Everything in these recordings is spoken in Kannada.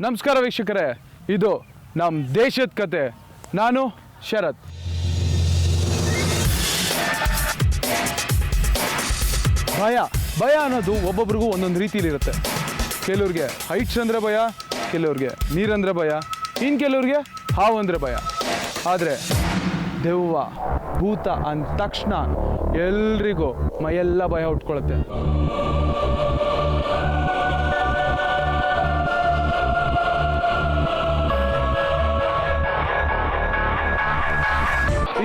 ನಮಸ್ಕಾರ ವೀಕ್ಷಕರೇ, ಇದು ನಮ್ಮ ದೇಶದ ಕತೆ. ನಾನು ಶರತ್. ಭಯ ಅನ್ನೋದು ಒಬ್ಬೊಬ್ರಿಗೂ ಒಂದೊಂದು ರೀತಿಲಿರುತ್ತೆ. ಕೆಲವ್ರಿಗೆ ಹೈಟ್ಸ್ ಅಂದರೆ ಭಯ, ಕೆಲವ್ರಿಗೆ ನೀರಂದರೆ ಭಯ, ಇನ್ನು ಕೆಲವ್ರಿಗೆ ಹಾವು ಅಂದರೆ ಭಯ. ಆದರೆ ದೆವ್ವ ಭೂತ ಅಂದ ತಕ್ಷಣ ಎಲ್ರಿಗೂ ಮೈಯೆಲ್ಲ ಭಯ ಹುಟ್ಕೊಳುತ್ತೆ.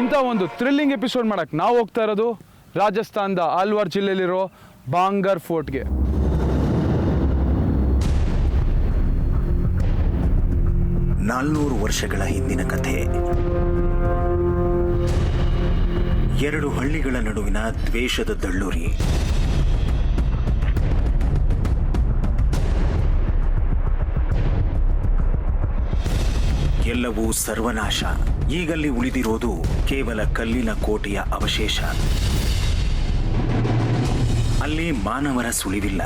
ಇಂಥ ಒಂದು ಥ್ರಿಲ್ಲಿಂಗ್ ಎಪಿಸೋಡ್ ಮಾಡಕ್ಕೆ ನಾವು ಹೋಗ್ತಾ ಇರೋದು ರಾಜಸ್ಥಾನದ ಆಲ್ವಾರ್ ಜಿಲ್ಲೆಯಲ್ಲಿರೋ ಬಾಂಗರ್ ಫೋರ್ಟ್ಗೆ. ನಾಲ್ನೂರು ವರ್ಷಗಳ ಹಿಂದಿನ ಕಥೆ. ಎರಡು ಹಳ್ಳಿಗಳ ನಡುವಿನ ದ್ವೇಷದ ದಳ್ಳೂರಿ. ಎಲ್ಲವೂ ಸರ್ವನಾಶ. ಈಗಲ್ಲಿ ಉಳಿದಿರೋದು ಕೇವಲ ಕಲ್ಲಿನ ಕೋಟೆಯ ಅವಶೇಷ. ಅಲ್ಲಿ ಮಾನವರ ಸುಳಿವಿಲ್ಲ.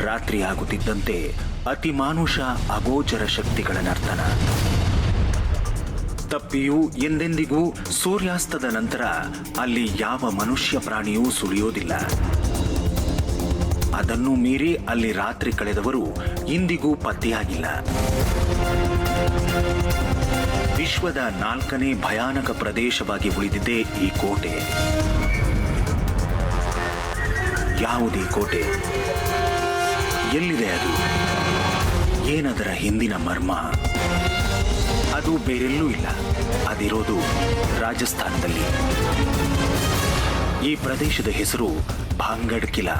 ರಾತ್ರಿ ಆಗುತ್ತಿದ್ದಂತೆ ಅತಿಮಾನುಷ ಅಗೋಚರ ಶಕ್ತಿಗಳ ನರ್ತನ. ತಪ್ಪಿಯೂ ಎಂದೆಂದಿಗೂ ಸೂರ್ಯಾಸ್ತದ ನಂತರ ಅಲ್ಲಿ ಯಾವ ಮನುಷ್ಯ ಪ್ರಾಣಿಯೂ ಸುಳಿಯೋದಿಲ್ಲ. ಅದನ್ನು ಮೀರಿ ಅಲ್ಲಿ ರಾತ್ರಿ ಕಳೆದವರು ಇಂದಿಗೂ ಪತ್ತೆಯಾಗಿಲ್ಲ. ವಿಶ್ವದ 4ನೇ ಭಯಾನಕ ಪ್ರದೇಶವಾಗಿ ಉಳಿದಿದೆ ಈ ಕೋಟೆ. ಯಾವುದೇ ಕೋಟೆ? ಎಲ್ಲಿದೆ ಅದು? ಏನದರ ಹಿಂದಿನ ಮರ್ಮ? ಅದು ಬೇರೆಲ್ಲೂ ಇಲ್ಲ. ಅದಿರೋದು ರಾಜಸ್ಥಾನದಲ್ಲಿ. ಈ ಪ್ರದೇಶದ ಹೆಸರು ಭಾಂಗಡ್ ಕಿಲಾ.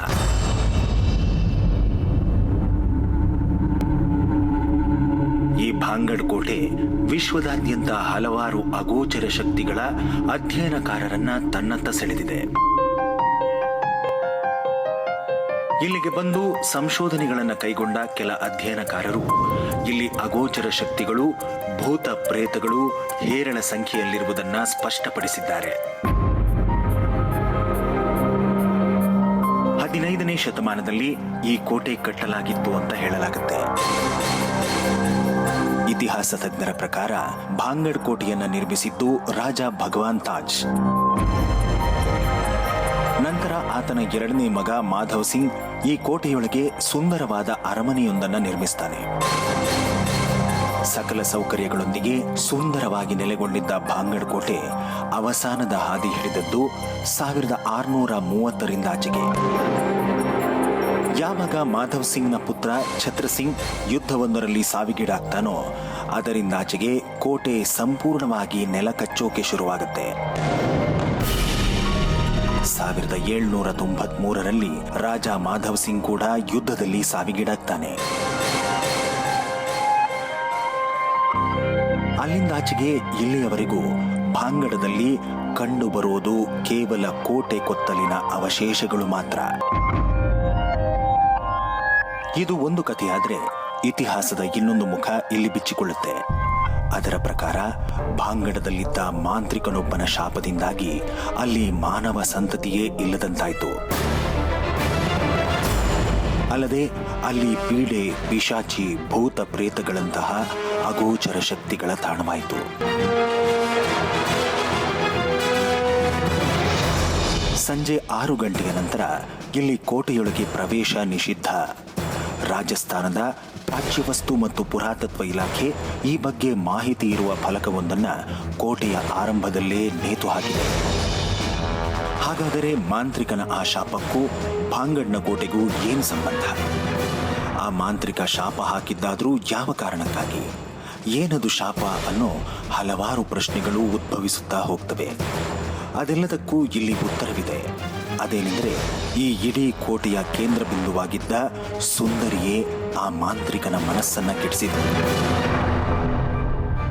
ಈ ಭಾಂಗಡ್ ಕೋಟೆ ವಿಶ್ವದಾದ್ಯಂತ ಹಲವಾರು ಅಗೋಚರ ಶಕ್ತಿಗಳ ಅಧ್ಯಯನಕಾರರನ್ನ ತನ್ನತ್ತ ಸೆಳೆದಿದೆ. ಇಲ್ಲಿಗೆ ಬಂದು ಸಂಶೋಧನೆಗಳನ್ನು ಕೈಗೊಂಡ ಕೆಲ ಅಧ್ಯಯನಕಾರರು ಇಲ್ಲಿ ಅಗೋಚರ ಶಕ್ತಿಗಳು, ಭೂತ ಪ್ರೇತಗಳು ಹೇರಳ ಸಂಖ್ಯೆಯಲ್ಲಿರುವುದನ್ನ ಸ್ಪಷ್ಟಪಡಿಸಿದ್ದಾರೆ. 15ನೇ ಶತಮಾನದಲ್ಲಿ ಈ ಕೋಟೆ ಕಟ್ಟಲಾಗಿತ್ತು ಅಂತ ಹೇಳಲಾಗುತ್ತೆ. ಇತಿಹಾಸ ತಜ್ಞರ ಪ್ರಕಾರ ಭಾಂಗಡ್ ಕೋಟೆಯನ್ನು ನಿರ್ಮಿಸಿದ್ದು ರಾಜ ಭಗವಾನ್ ತಾಜ್. ನಂತರ ಆತನ 2ನೇ ಮಗ ಮಾಧವ್ ಸಿಂಗ್ ಈ ಕೋಟೆಯೊಳಗೆ ಸುಂದರವಾದ ಅರಮನೆಯೊಂದನ್ನು ನಿರ್ಮಿಸ್ತಾನೆ. ಸಕಲ ಸೌಕರ್ಯಗಳೊಂದಿಗೆ ಸುಂದರವಾಗಿ ನೆಲೆಗೊಂಡಿದ್ದ ಭಾಂಗಡ್ ಕೋಟೆ ಅವಸಾನದ ಹಾದಿ ಹಿಡಿದದ್ದು 1630ರಿಂದಾಚೆಗೆ. ಯಾವಾಗ ಮಾಧವ್ ಸಿಂಗ್ನ ಪುತ್ರ ಛತ್ರ ಸಿಂಗ್ ಯುದ್ಧವೊಂದರಲ್ಲಿ ಸಾವಿಗೀಡಾಗ್ತಾನೋ ಅದರಿಂದಾಚೆಗೆ ಕೋಟೆ ಸಂಪೂರ್ಣವಾಗಿ ನೆಲಕಚ್ಚೋಕೆ ಶುರುವಾಗುತ್ತೆ. 1793ರಲ್ಲಿ ರಾಜ ಮಾಧವ್ ಸಿಂಗ್ ಕೂಡ ಯುದ್ಧದಲ್ಲಿ ಸಾವಿಗೀಡಾಗ್ತಾನೆ. ಅಲ್ಲಿಂದಾಚೆಗೆ ಇಲ್ಲಿಯವರೆಗೂ ಭಾಂಗಡದಲ್ಲಿ ಕಂಡು ಬರೋದು ಕೇವಲ ಕೋಟೆ ಕೊತ್ತಲಿನ ಅವಶೇಷಗಳು ಮಾತ್ರ. ಇದು ಒಂದು ಕಥೆಯಾದ್ರೆ ಇತಿಹಾಸದ ಇನ್ನೊಂದು ಮುಖ ಇಲ್ಲಿ ಬಿಚ್ಚಿಕೊಳ್ಳುತ್ತೆ. ಅದರ ಪ್ರಕಾರ ಭಾಂಗಡದಲ್ಲಿದ್ದ ಮಾಂತ್ರಿಕನೊಬ್ಬನ ಶಾಪದಿಂದಾಗಿ ಅಲ್ಲಿ ಮಾನವ ಸಂತತಿಯೇ ಇಲ್ಲದಂತಾಯಿತು. ಅಲ್ಲದೆ ಅಲ್ಲಿ ಪೀಡೆ, ಪಿಶಾಚಿ, ಭೂತ ಪ್ರೇತಗಳಂತಹ ಅಗೋಚರ ಶಕ್ತಿಗಳ ತಾಣವಾಯಿತು. ಸಂಜೆ 6 ಗಂಟೆಯ ನಂತರ ಇಲ್ಲಿ ಕೋಟೆಯೊಳಗೆ ಪ್ರವೇಶ ನಿಷಿದ್ಧ. ರಾಜಸ್ಥಾನದ ಪ್ರಾಚ್ಯವಸ್ತು ಮತ್ತು ಪುರಾತತ್ವ ಇಲಾಖೆ ಈ ಬಗ್ಗೆ ಮಾಹಿತಿ ಇರುವ ಫಲಕವೊಂದನ್ನು ಕೋಟೆಯ ಆರಂಭದಲ್ಲೇ ನೇತು ಹಾಕಿದೆ. ಹಾಗಾದರೆ ಮಾಂತ್ರಿಕನ ಆ ಶಾಪಕ್ಕೂ ಭಾಂಗಡ್ನ ಕೋಟೆಗೂ ಏನು ಸಂಬಂಧ? ಆ ಮಾಂತ್ರಿಕ ಶಾಪ ಹಾಕಿದ್ದಾದ್ರೂ ಯಾವ ಕಾರಣಕ್ಕಾಗಿ? ಏನದು ಶಾಪ ಅನ್ನೋ ಹಲವಾರು ಪ್ರಶ್ನೆಗಳು ಉದ್ಭವಿಸುತ್ತಾ ಹೋಗ್ತವೆ. ಅದೆಲ್ಲದಕ್ಕೂ ಇಲ್ಲಿ ಉತ್ತರವಿದೆ. ಅದೇನೆಂದರೆ ಈ ಇಡೀ ಕೋಟೆಯ ಕೇಂದ್ರ ಬಿಂದುವಾಗಿದ್ದ ಸುಂದರಿಯೇ ಆ ಮಾಂತ್ರಿಕನ ಮನಸ್ಸನ್ನ ಕೆಡಿಸಿದಳು.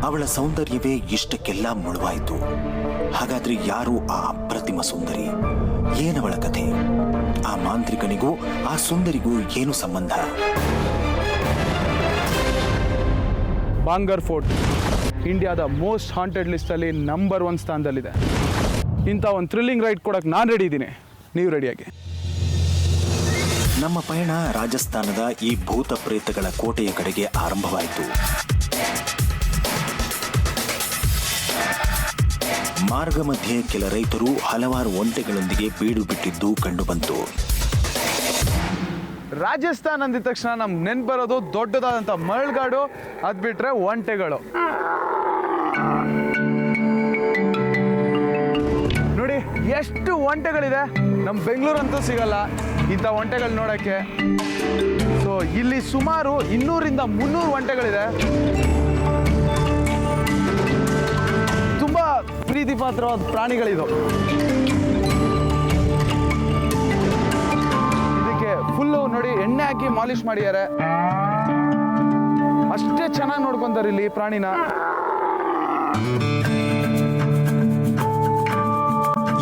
ಅವಳ ಸೌಂದರ್ಯವೇ ಇಷ್ಟಕ್ಕೆಲ್ಲ ಮುಳುವಾಯಿತು. ಹಾಗಾದ್ರೆ ಯಾರು ಆ ಅಪ್ರತಿಮ ಸುಂದರಿ? ಏನವಳ ಕಥೆ? ಆ ಮಾಂತ್ರಿಕನಿಗೂ ಆ ಸುಂದರಿಗೂ ಏನು ಸಂಬಂಧ? ಬಾಂಗರ್ ಫೋರ್ಟ್ ಇಂಡಿಯಾದ ಮೋಸ್ಟ್ ಹಾಂಟೆಡ್ ಲಿಸ್ಟಲ್ಲಿ ನಂಬರ್ 1 ಸ್ಥಾನದಲ್ಲಿದೆ. ಇಂಥ ಒಂದು ಥ್ರಿಲ್ಲಿಂಗ್ ರೈಡ್ ಕೊಡಕ್ಕೆ ನಾನು ರೆಡಿ ಇದ್ದೀನಿ. ನೀವು ರೆಡಿಯಾಗಿ ನಮ್ಮ ಪಯಣ ರಾಜಸ್ಥಾನದ ಈ ಭೂತ ಪ್ರೇತಗಳ ಕೋಟೆಯ ಕಡೆಗೆ ಆರಂಭವಾಯಿತು. ಮಾರ್ಗ ಮಧ್ಯೆ ಕೆಲ ರೈತರು ಹಲವಾರು ಒಂಟೆಗಳೊಂದಿಗೆ ಬೀಡು ಬಿಟ್ಟಿದ್ದು ಕಂಡುಬಂತು. ರಾಜಸ್ಥಾನ್ ಅಂದಿದ ತಕ್ಷಣ ನಮ್ಗೆ ನೆನ್ಪು ಬರೋದು ದೊಡ್ಡದಾದಂಥ ಮರಳುಗಾಡು, ಅದು ಬಿಟ್ರೆ ಒಂಟೆಗಳು. ನೋಡಿ ಎಷ್ಟು ಒಂಟೆಗಳಿದೆ. ನಮ್ಮ ಬೆಂಗಳೂರಂತೂ ಸಿಗಲ್ಲ ಇಂಥ ಒಂಟೆಗಳು ನೋಡೋಕ್ಕೆ. ಸೊ ಇಲ್ಲಿ ಸುಮಾರು 200ರಿಂದ 300 ಒಂಟೆಗಳಿದೆ. ತುಂಬ ಪ್ರೀತಿ ಪಾತ್ರವಾದ ಪ್ರಾಣಿಗಳಿದು. ಇದಕ್ಕೆ ಫುಲ್ಲು ನೋಡಿ ಎಣ್ಣೆ ಹಾಕಿ ಮಾಲಿಶ್ ಮಾಡಿದ್ದಾರೆ. ಅಷ್ಟೇ ಚೆನ್ನಾಗಿ ನೋಡ್ಕೊಂತಾರೆ ಇಲ್ಲಿ ಪ್ರಾಣಿನ.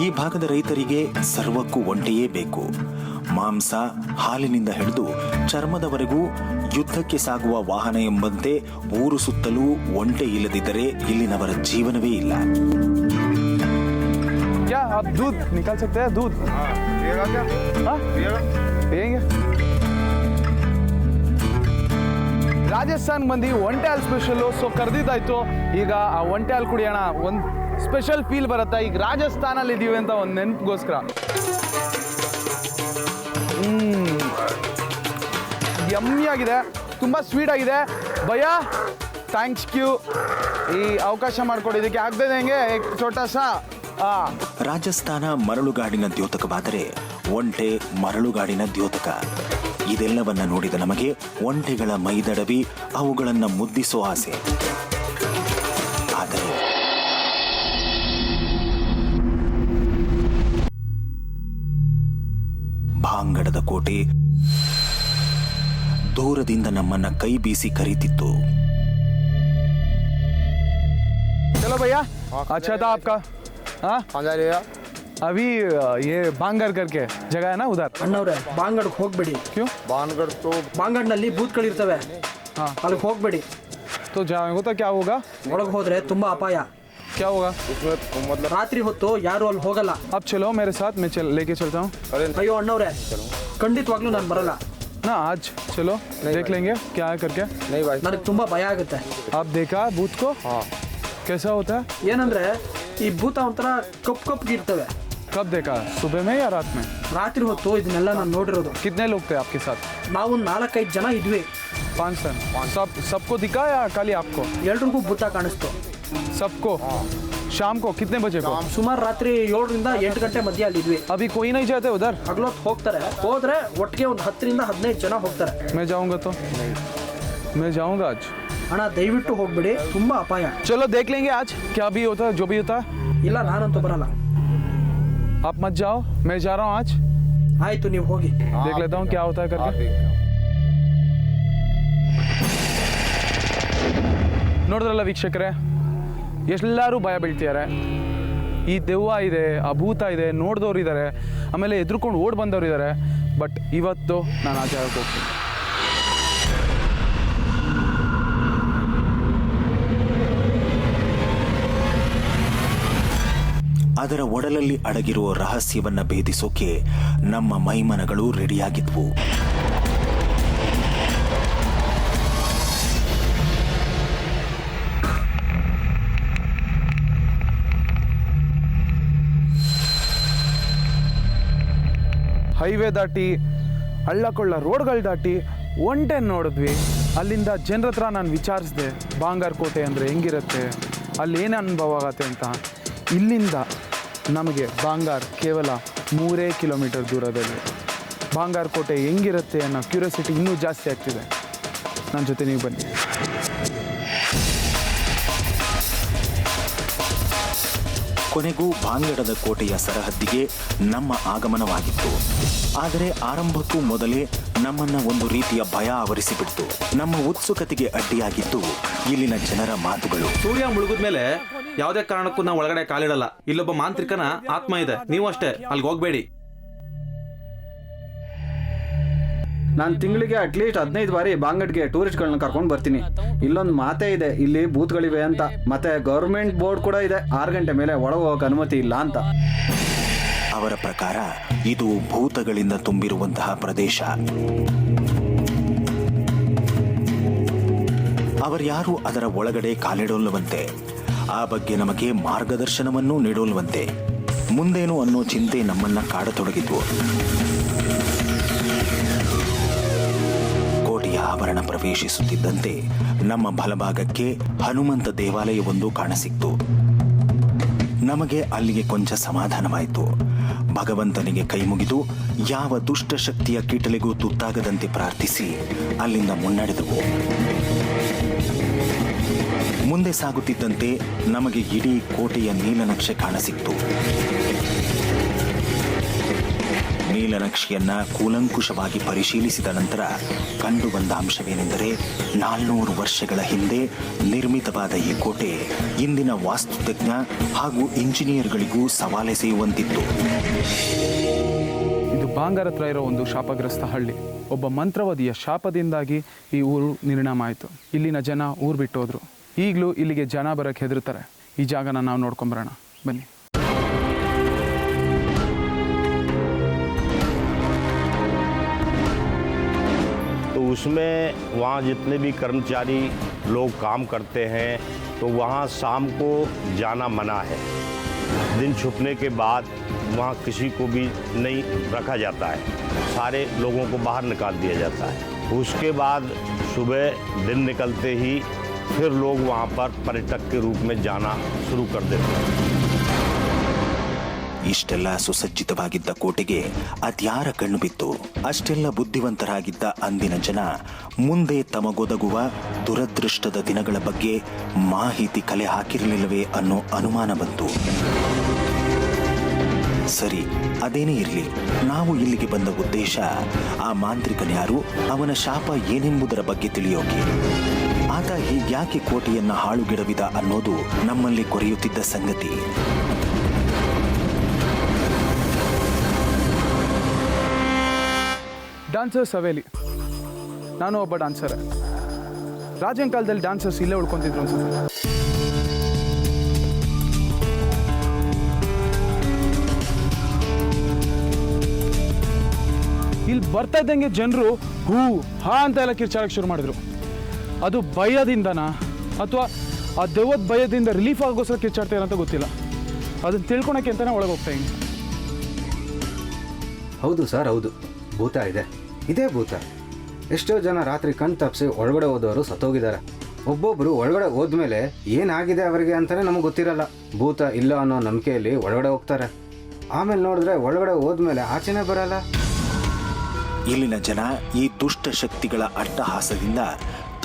ಈ ಭಾಗದ ರೈತರಿಗೆ ಸರ್ವಕ್ಕೂ ಒಂಟೆಯೇ ಬೇಕು. ಮಾಂಸ, ಹಾಲಿನಿಂದ ಹಿಡಿದು ಚರ್ಮದವರೆಗೂ ಯುದ್ಧಕ್ಕೆ ಸಾಗುವ ವಾಹನ ಎಂಬಂತೆ ಊರು ಸುತ್ತಲೂ ಒಂಟೆ ಇಲ್ಲದಿದ್ದರೆ ಇಲ್ಲಿನವರ ಜೀವನವೇ ಇಲ್ಲ. क्या आप दूध निकाल सकते हैं? दूध पिएगा क्या? हाँ पिएंगे. ರಾಜಸ್ಥಾನ್ ಮಂದಿ ಒಂಟೆ ಹಾಲು ಸ್ಪೆಷಲ್ಲು. ಸೊ ಕರೆದಿದ್ದಾಯ್ತು, ಈಗ ಆ ಒಂಟೆ ಹಾಲು ಕುಡಿಯೋಣ. ಒಂದು ಸ್ಪೆಷಲ್ ಫೀಲ್ ಬರುತ್ತೆ. ಈಗ ರಾಜಸ್ಥಾನಲ್ಲಿ ಇದ್ದೀವಿ ಅಂತ ಒಂದು ನೆನಪಿಗೋಸ್ಕರ. ಯಮ್ಮಿಯಾಗಿದೆ, ತುಂಬ ಸ್ವೀಟ್ ಆಗಿದೆ. ಭಯ ಥ್ಯಾಂಕ್ಸ್ ಯು ಈ ಅವಕಾಶ ಮಾಡಿಕೊಡಿದ್ದಕ್ಕೆ. ಆಗದೆ ಹೆಂಗೆ ಚೋಟ ಸಾ. ರಾಜಸ್ಥಾನ ಮರಳುಗಾಡಿನ ದ್ಯೋತಕವಾದರೆ ಒಂಟೆ ಮರಳುಗಾಡಿನ ದ್ಯೋತಕ. ಇದೆಲ್ಲವನ್ನ ನೋಡಿದ ನಮಗೆ ಒಂಟೆಗಳ ಮೈದಡವಿ ಅವುಗಳನ್ನ ಮುದ್ದಿಸೋ ಆಸೆ. ಆದರೆ ಭಾಂಗಡದ ಕೋಟೆ ದೂರದಿಂದ ನಮ್ಮನ್ನ ಕೈ ಬೀಸಿ ಕರೀತಿತ್ತು. चलो भैया, अच्छा था आपका. हाँ अभी ये बांगर करके जगह है ना उधर. ಅಣ್ಣವ್ರೆ, ಬಾಂಗಡ್ಗೆ ಹೋಗ್ಬೇಡಿ. क्यों? ಬಾಂಗಡ್ನಲ್ಲಿ ಬೂತ್ಗಳಿರ್ತವೆ. हाँ ಅಲ್ಲಿಗೆ ಹೋಗ್ಬೇಡಿ. तो जाएंगे तो क्या होगा? ಒಳಗೆ ಹೋದ್ರೆ ತುಂಬಾ ಅಪಾಯ. क्या होगा? ರಾತ್ರಿ ಹೊತ್ತು ಯಾರು ಅಲ್ಲಿ ಹೋಗಲ್ಲ. अब चलो मेरे साथ, मैं लेके चलता हूँ. ಅಯ್ಯೋ ಅಣ್ಣವ್ರೆ, ಖಂಡಿತವಾಗ್ಲೂ ನಾನು ಬರಲ್ಲ. ना आज चलो देख लेंगे क्या है करके. ನನಗೆ ತುಂಬಾ ಭಯ ಆಗುತ್ತೆ. आप देखा भूत को? हाँ. कैसा होता है? ಏನಂದ್ರೆ ಈ ಭೂತ ಒಂಥರ ಕಪ್ಪಗೆ ಇರ್ತವೆ. कब देखा? सुबह में या रात में? ರಾತ್ರಿ ಹೊತ್ತು ಇದನ್ನೆಲ್ಲ ನಾನು ನೋಡಿರೋದು. कितने लोग थे आपके साथ? ನಾವು 4-5 ಜನ ಇದ್ವಿ. 5 जन. सबको दिखा या खाली आपको? ಎಲ್ರಿಗೂ ಭೂತ ಕಾಣಿಸ್ತು. सबको? शाम को कितने बजे को? ಸುಮಾರು ರಾತ್ರಿ 7ರಿಂದ 8 ಗಂಟೆ ಮಧ್ಯೆ ಅಲ್ಲಿದ್ವಿ. अभी कोई नहीं जाते उधर? ಹಗಲೊತ್ತು ಹೋಗ್ತಾರೆ. ಹೋದ್ರೆ ಒಟ್ಟಿಗೆ ಒಂದು 10ರಿಂದ 15 ಜನ ಹೋಗ್ತಾರೆ. मैं जाऊंगा तो मैं जाऊंगा आज. ಅಣ್ಣ ದಯವಿಟ್ಟು ಹೋಗ್ಬೇಡಿ, ತುಂಬಾ ಅಪಾಯ. चलो देख लेंगे आज क्या भी होता है, जो भी होता है. ಇಲ್ಲ, ನಾನಂತೂ ಬರಲ್ಲ. आप मत जाओ, मैं जा रहा हूँ आज. ಆಯ್ತು, ನೀವು ಹೋಗಿ. देख लेता हूँ क्या होता है करके. ನೋಡಿದ್ರಲ್ಲ ವೀಕ್ಷಕರೇ, ಎಲ್ಲರೂ ಭಯ ಬೀಳ್ತಿದ್ದಾರೆ. ಈ ದೆವ್ವ ಇದೆ, ಆ ಭೂತ ಇದೆ, ನೋಡಿದವ್ರು ಇದ್ದಾರೆ, ಆಮೇಲೆ ಎದ್ರುಕೊಂಡು ಓಡ್ ಬಂದವ್ರು ಇದ್ದಾರೆ. ಬಟ್ ಇವತ್ತು ನಾನು ಆ ಜಾಗಕ್ಕೆ ಹೋಗ್ತೀನಿ. ಅದರ ಒಡಲಲ್ಲಿ ಅಡಗಿರುವ ರಹಸ್ಯವನ್ನ ಭೇದಿಸೋಕೆ ನಮ್ಮ ಮೈಮನಗಳು ರೆಡಿಯಾಗಿದ್ವು. ಹೈವೇ ದಾಟಿ, ಹಳ್ಳಕೊಳ್ಳ ರೋಡ್ಗಳು ದಾಟಿ ಒಂಟೆ ನೋಡಿದ್ವಿ. ಅಲ್ಲಿಂದ ಜನರ ಹತ್ರ ನಾನು ವಿಚಾರಿಸಿದೆ, ಬಾಂಗಾರ್ ಕೋಟೆ ಅಂದರೆ ಹೆಂಗಿರುತ್ತೆ, ಅಲ್ಲಿ ಏನು ಅನುಭವ ಆಗತ್ತೆ ಅಂತ. ಇಲ್ಲಿಂದ ನಮಗೆ ಬಾಂಗಾರ್ ಕೇವಲ 3 ಕಿಲೋಮೀಟರ್ ದೂರದಲ್ಲಿ. ಬಾಂಗಾರ್ ಕೋಟೆ ಹೆಂಗಿರುತ್ತೆ ಅನ್ನೋ ಕ್ಯೂರಿಯಾಸಿಟಿ ಇನ್ನೂ ಜಾಸ್ತಿ ಆಗ್ತಿದೆ. ನನ್ನ ಜೊತೆ ನೀವು ಬನ್ನಿ. ಕೊನೆಗೂ ಬಾಂಗಡದ ಕೋಟೆಯ ಸರಹದ್ದಿಗೆ ನಮ್ಮ ಆಗಮನವಾಗಿತ್ತು. ಆದರೆ ಆರಂಭಕ್ಕೂ ಮೊದಲೇ ನಮ್ಮನ್ನ ಒಂದು ರೀತಿಯ ಭಯ ಆವರಿಸಿಬಿಡ್ತು. ನಮ್ಮ ಉತ್ಸುಕತೆಗೆ ಅಡ್ಡಿಯಾಗಿದ್ದು ಇಲ್ಲಿನ ಜನರ ಮಾತುಗಳು. ಸೂರ್ಯ ಮುಳುಗಿದ ಮೇಲೆ ಯಾವುದೇ ಕಾರಣಕ್ಕೂ ನಾವು ಒಳಗಡೆ ಕಾಲಿಡಲ್ಲ. ಇಲ್ಲೊಬ್ಬ ಮಾಂತ್ರಿಕನ ಆತ್ಮ ಇದೆ, ನೀವು ಅಷ್ಟೇ, ಅಲ್ಲಿಗೆ ಹೋಗ್ಬೇಡಿ. ನಾನು ತಿಂಗಳಿಗೆ ಅಟ್ಲೀಸ್ಟ್ 15 ಬಾರಿ ಬಾಂಗಡ್ಗೆ ಟೂರಿಸ್ಟ್ಗಳನ್ನ ಕರ್ಕೊಂಡು ಬರ್ತೀನಿ. ಇಲ್ಲೊಂದು ಮಾತೇ ಇದೆ, ಇಲ್ಲಿ ಬೂತ್ಗಳಿವೆ ಅಂತ. ಮತ್ತೆ ಗೌರ್ಮೆಂಟ್ ಬೋರ್ಡ್ ಕೂಡ ಇದೆ, 6 ಗಂಟೆ ಮೇಲೆ ಒಳಗೆ ಹೋಗಕ್ಕೆ ಅನುಮತಿ ಇಲ್ಲ ಅಂತ. ಅವರ ಪ್ರಕಾರ ಇದು ಭೂತಗಳಿಂದ ತುಂಬಿರುವಂತಹ ಪ್ರದೇಶ. ಅವರ್ಯಾರು ಅದರ ಒಳಗಡೆ ಕಾಲಿಡೋಲ್ಲವಂತೆ, ಆ ಬಗ್ಗೆ ನಮಗೆ ಮಾರ್ಗದರ್ಶನವನ್ನೂ ನೀಡೋಲ್ವಂತೆ. ಮುಂದೇನು ಅನ್ನೋ ಚಿಂತೆ ನಮ್ಮನ್ನ ಕಾಡತೊಡಗಿದ್ವು. ಕೋಟೆಯ ಆವರಣ ಪ್ರವೇಶಿಸುತ್ತಿದ್ದಂತೆ ನಮ್ಮ ಬಲಭಾಗಕ್ಕೆ ಹನುಮಂತ ದೇವಾಲಯವೊಂದು ಕಾಣಸಿಕ್ತು. ನಮಗೆ ಅಲ್ಲಿಗೆ ಕೊಂಚ ಸಮಾಧಾನವಾಯಿತು. ಭಗವಂತನಿಗೆ ಕೈ ಮುಗಿದು ಯಾವ ದುಷ್ಟಶಕ್ತಿಯ ಕೀಟಲೆಗೂ ತುತ್ತಾಗದಂತೆ ಪ್ರಾರ್ಥಿಸಿ ಅಲ್ಲಿಂದ ಮುನ್ನಡೆದವು. ಮುಂದೆ ಸಾಗುತ್ತಿದ್ದಂತೆ ನಮಗೆ ಇಡೀ ಕೋಟೆಯ ನೀಲನಕ್ಷೆ ಕಾಣಸಿಕ್ತು. ನೀಲನಕ್ಷೆಯನ್ನ ಕೂಲಂಕುಷವಾಗಿ ಪರಿಶೀಲಿಸಿದ ನಂತರ ಕಂಡುಬಂದ ಅಂಶವೇನೆಂದರೆ 400 ವರ್ಷಗಳ ಹಿಂದೆ ನಿರ್ಮಿತವಾದ ಈ ಕೋಟೆ ಇಂದಿನ ವಾಸ್ತುತಜ್ಞ ಹಾಗೂ ಇಂಜಿನಿಯರ್ಗಳಿಗೂ ಸವಾಲೆಸೆಯುವಂತಿತ್ತು. ಇದು ಬಾಂಗಾರ ಹತ್ರ ಇರೋ ಒಂದು ಶಾಪಗ್ರಸ್ತ ಹಳ್ಳಿ. ಒಬ್ಬ ಮಂತ್ರವಾದಿಯ ಶಾಪದಿಂದಾಗಿ ಈ ಊರು ನಿರ್ನಾಮ ಆಯಿತು. ಇಲ್ಲಿನ ಜನ ಊರು ಬಿಟ್ಟು ಹೋದ್ರು. ಈಗಲೂ ಇಲ್ಲಿಗೆ ಜನ ಬರೋಕ್ಕೆ ಹೆದರ್ತಾರೆ. ಈ ಜಾಗನ ನಾವು ನೋಡ್ಕೊಂಬರೋಣ ಬನ್ನಿ. तो उसमें वहाँ जितने भी कर्मचारी लोग काम करते हैं तो वहाँ शाम को जाना मना है. दिन छुपने के बाद वहाँ किसी को भी नहीं रखा जाता है. सारे लोगों को बाहर निकाल दिया जाता है. उसके बाद सुबह दिन निकलते ही फिर लोग वहाँ पर पर्यटक के रूप में जाना शुरू कर देते हैं. ಇಷ್ಟೆಲ್ಲ ಸುಸಜ್ಜಿತವಾಗಿದ್ದ ಕೋಟೆಗೆ ಅದ್ಯಾರ ಕಣ್ಣು ಬಿತ್ತು? ಅಷ್ಟೆಲ್ಲ ಬುದ್ಧಿವಂತರಾಗಿದ್ದ ಅಂದಿನ ಜನ ಮುಂದೆ ತಮಗೊದಗುವ ದುರದೃಷ್ಟದ ದಿನಗಳ ಬಗ್ಗೆ ಮಾಹಿತಿ ಕಲೆ ಹಾಕಿರಲಿಲ್ಲವೇ ಅನ್ನೋ ಅನುಮಾನ ಬಂತು. ಸರಿ, ಅದೇನೇ ಇರಲಿ, ನಾವು ಇಲ್ಲಿಗೆ ಬಂದ ಉದ್ದೇಶ ಆ ಮಾಂತ್ರಿಕನ್ಯಾರು, ಅವನ ಶಾಪ ಏನೆಂಬುದರ ಬಗ್ಗೆ ತಿಳಿಯೋಕೆ. ಆತ ಹೀಗ್ಯಾಕೆ ಕೋಟೆಯನ್ನ ಹಾಳುಗೆಡವಿದ ಅನ್ನೋದು ನಮ್ಮಲ್ಲಿ ಕೊರೆಯುತ್ತಿದ್ದ ಸಂಗತಿ. ಡಾನ್ಸರ್ಸ್ ಹವೇಲಿ. ನಾನು ಒಬ್ಬ ಡಾನ್ಸರ್. ರಾಜನ ಕಾಲದಲ್ಲಿ ಡಾನ್ಸರ್ಸ್ ಇಲ್ಲೇ ಉಳ್ಕೊಂತಿದ್ರು ಅನ್ಸುತ್ತೆ. ಇಲ್ಲಿ ಬರ್ತಾ ಇದ್ದಂಗೆ ಜನರು ಹೂ ಹಾ ಅಂತ ಎಲ್ಲ ಕಿರ್ಚಾಡಕ್ಕೆ ಶುರು ಮಾಡಿದ್ರು. ಅದು ಭಯದಿಂದನಾ ಅಥವಾ ಆ ದೆವ್ವದ ಭಯದಿಂದ ರಿಲೀಫ್ ಆಗೋಸ್ಕರ ಕಿರ್ಚಾಡ್ತಾರೆ ಅಂತ ಗೊತ್ತಿಲ್ಲ. ಅದನ್ನ ತಿಳ್ಕೊಳಕ್ಕೆ ಅಂತಾನೆ ಒಳಗೆ ಹೋಗ್ತಾ ಇದ್ದೀನಿ. ಹೌದು ಸರ್, ಹೌದು, ಭೂತ ಇದೆ. ಇದೇ ಭೂತ. ಎಷ್ಟೋ ಜನ ರಾತ್ರಿ ಕಣ್ ತಪ್ಪಿಸಿ ಒಳಗಡೆ ಹೋದವರು ಸತ್ತೋಗಿದ್ದಾರೆ. ಒಬ್ಬೊಬ್ಬರು ಒಳಗಡೆ ಹೋದ್ಮೇಲೆ ಏನಾಗಿದೆ ಅವರಿಗೆ ಅಂತಲೇ ನಮಗೆ ಗೊತ್ತಿರಲ್ಲ. ಭೂತ ಇಲ್ಲ ಅನ್ನೋ ನಂಬಿಕೆಯಲ್ಲಿ ಒಳಗಡೆ ಹೋಗ್ತಾರೆ. ಆಮೇಲೆ ನೋಡಿದ್ರೆ ಒಳಗಡೆ ಹೋದ್ಮೇಲೆ ಆಚೆನೇ ಬರಲ್ಲ. ಇಲ್ಲಿನ ಜನ ಈ ದುಷ್ಟ ಶಕ್ತಿಗಳ ಅಟ್ಟಹಾಸದಿಂದ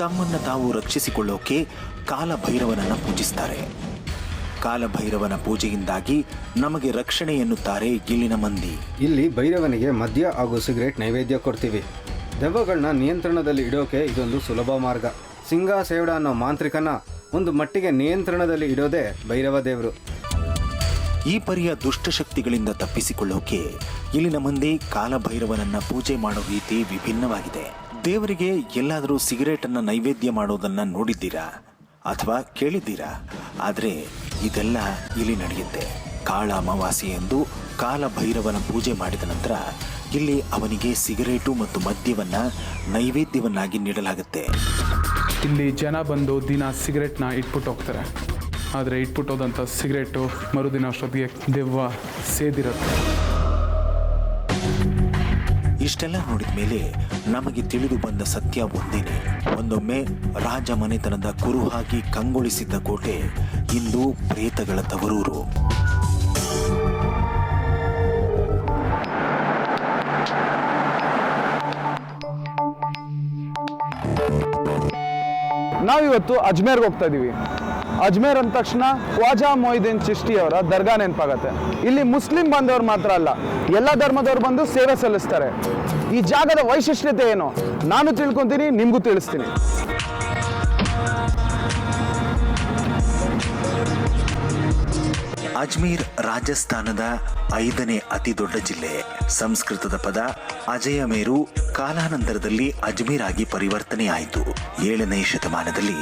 ತಮ್ಮನ್ನು ತಾವು ರಕ್ಷಿಸಿಕೊಳ್ಳೋಕೆ ಕಾಲಭೈರವನನ್ನು ಪೂಜಿಸ್ತಾರೆ. ಕಾಲಭೈರವನ ಪೂಜೆಯಿಂದಾಗಿ ನಮಗೆ ರಕ್ಷಣೆ ಎನ್ನುತ್ತಾರೆ ಇಲ್ಲಿನ ಮಂದಿ. ಇಲ್ಲಿ ಭೈರವನಿಗೆ ಮದ್ಯ ಹಾಗೂ ಸಿಗರೇಟ್ ನೈವೇದ್ಯ ಕೊಡ್ತೀವಿ. ದೆವ್ವಗಳನ್ನ ನಿಯಂತ್ರಣದಲ್ಲಿ ಇಡೋಕೆ ಇದೊಂದು ಸುಲಭ ಮಾರ್ಗ. ಸಿಂಗ ಸೇವಡ ಅನ್ನೋ ಮಾಂತ್ರಿಕನ ಒಂದು ಮಟ್ಟಿಗೆ ನಿಯಂತ್ರಣದಲ್ಲಿ ಇಡೋದೇ ಭೈರವ ದೇವರು. ಈ ಪರಿಯ ದುಷ್ಟಶಕ್ತಿಗಳಿಂದ ತಪ್ಪಿಸಿಕೊಳ್ಳೋಕೆ ಇಲ್ಲಿನ ಮಂದಿ ಕಾಲಭೈರವನನ್ನ ಪೂಜೆ ಮಾಡೋ ರೀತಿ ವಿಭಿನ್ನವಾಗಿದೆ. ದೇವರಿಗೆ ಎಲ್ಲಾದರೂ ಸಿಗರೇಟನ್ನು ನೈವೇದ್ಯ ಮಾಡೋದನ್ನ ನೋಡಿದ್ದೀರಾ ಅಥವಾ ಕೇಳಿದ್ದೀರಾ? ಆದರೆ ಇದೆಲ್ಲ ಇಲ್ಲಿ ನಡೆಯುತ್ತೆ. ಕಾಳ ಅಮಾವಾಸ್ಯೆ ಎಂದು ಕಾಲಭೈರವನ ಪೂಜೆ ಮಾಡಿದ ನಂತರ ಇಲ್ಲಿ ಅವನಿಗೆ ಸಿಗರೇಟು ಮತ್ತು ಮದ್ಯವನ್ನ ನೈವೇದ್ಯವನ್ನಾಗಿ ನೀಡಲಾಗುತ್ತೆ. ಇಲ್ಲಿ ಜನ ಬಂದು ದಿನ ಸಿಗರೇಟ್ನ ಇಟ್ಬಿಟ್ಟು ಹೋಗ್ತಾರೆ. ಆದರೆ ಇಟ್ಬಿಟ್ಟೋದಂಥ ಸಿಗರೇಟು ಮರುದಿನ ಅಷ್ಟೊತ್ತಿಗೆ ದೆವ್ವ ಸೇದಿರುತ್ತೆ. ಇಷ್ಟೆಲ್ಲ ನೋಡಿದ ಮೇಲೆ ನಮಗೆ ತಿಳಿದು ಬಂದ ಸತ್ಯ ಒಂದೇನೆ. ಒಂದೊಮ್ಮೆ ರಾಜ ಮನೆತನದ ಕುರುಹಾಗಿ ಕಂಗೊಳಿಸಿದ್ದ ಕೋಟೆ ಇಂದು ಪ್ರೇತಗಳ ತವರೂರು. ನಾವಿವತ್ತು ಅಜ್ಮೇರ್ಗೆ ಹೋಗ್ತಾ ಇದ್ದೀವಿ. ಅಜ್ಮೇರ್ ಅಂದ ತಕ್ಷಣ ಖ್ವಾಜಾ ಮೊಯ್ದೀನ್ ಚಿಶ್ತಿ ಅವರ ದರ್ಗಾ ನೆನಪಾಗತ್ತೆ. ಇಲ್ಲಿ ಮುಸ್ಲಿಂ ಬಂದವರು ಮಾತ್ರ ಅಲ್ಲ, ಎಲ್ಲ ಧರ್ಮದವ್ರು ಬಂದು ಸೇವೆ ಸಲ್ಲಿಸ್ತಾರೆ. ಈ ಜಾಗದ ವೈಶಿಷ್ಟ್ಯತೆ ಏನು ನಾನು ತಿಳ್ಕೊಂತೀನಿ, ನಿಮಗೂ ತಿಳಿಸ್ತೀನಿ. ಅಜ್ಮೀರ್ ರಾಜಸ್ಥಾನದ 5ನೇ ಅತಿ ದೊಡ್ಡ ಜಿಲ್ಲೆ. ಸಂಸ್ಕೃತದ ಪದ ಅಜಯಮೇರು ಕಾಲಾನಂತರದಲ್ಲಿ ಅಜ್ಮೀರ್ ಆಗಿ ಪರಿವರ್ತನೆಯಾಯಿತು. 7ನೇ ಶತಮಾನದಲ್ಲಿ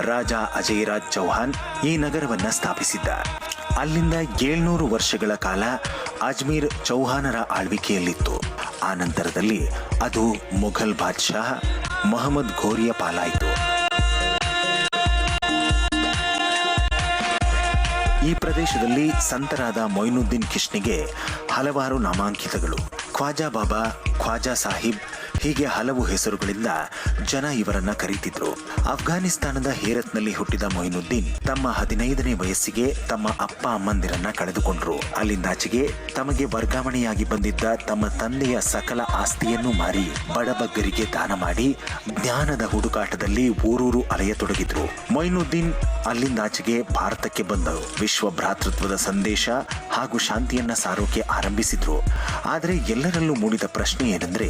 ರಾಜ ಅಜಯರಾಜ್ ಚೌಹಾನ್ ಈ ನಗರವನ್ನ ಸ್ಥಾಪಿಸಿದ್ದ. ಅಲ್ಲಿಂದ 700 ವರ್ಷಗಳ ಕಾಲ ಅಜ್ಮೀರ್ ಚೌಹಾನರ ಆಳ್ವಿಕೆಯಲ್ಲಿತ್ತು. ಆ ನಂತರದಲ್ಲಿ ಅದು ಮುಘಲ್ ಬಾದ್ಶಾ ಮೊಹಮ್ಮದ್ ಘೋರಿಯ ಪಾಲಾಯಿತು. ಈ ಪ್ರದೇಶದಲ್ಲಿ ಸಂತರಾದ ಮೊಯ್ನುದ್ದೀನ್ ಕಿಶ್ನಿಗೆ ಹಲವಾರು ನಾಮಾಂಕಿತಗಳು. ಖ್ವಾಜಾ ಬಾಬಾ, ಖ್ವಾಜಾ ಸಾಹಿಬ್ ಹೀಗೆ ಹಲವು ಹೆಸರುಗಳಿಂದ ಜನ ಇವರನ್ನ ಕರೀತಿದ್ರು. ಅಫ್ಘಾನಿಸ್ತಾನದ ಹೇರತ್ನಲ್ಲಿ ಹುಟ್ಟಿದ ಮೊಯ್ನುದ್ದೀನ್ ತಮ್ಮ 15ನೇ ವಯಸ್ಸಿಗೆ ತಮ್ಮ ಅಪ್ಪ ಅಮ್ಮಂದಿರನ್ನ ಕಳೆದುಕೊಂಡ್ರು. ಅಲ್ಲಿಂದಾಚೆಗೆ ತಮಗೆ ವರ್ಗಾವಣೆಯಾಗಿ ಬಂದಿದ್ದ ತಮ್ಮ ತಂದೆಯ ಸಕಲ ಆಸ್ತಿಯನ್ನು ಮಾರಿ ಬಡಬಗ್ಗರಿಗೆ ದಾನ ಮಾಡಿ ಜ್ಞಾನದ ಹುಡುಕಾಟದಲ್ಲಿ ಊರೂರು ಅಲೆಯತೊಡಗಿದ್ರು. ಮೊಯ್ನುದ್ದೀನ್ ಅಲ್ಲಿಂದಾಚೆಗೆ ಭಾರತಕ್ಕೆ ಬಂದರು. ವಿಶ್ವ ಭ್ರಾತೃತ್ವದ ಸಂದೇಶ ಹಾಗೂ ಶಾಂತಿಯನ್ನ ಸಾರೋಕೆ ಆರಂಭಿಸಿದ್ರು. ಆದರೆ ಎಲ್ಲರಲ್ಲೂ ಮೂಡಿದ ಪ್ರಶ್ನೆ ಏನೆಂದ್ರೆ,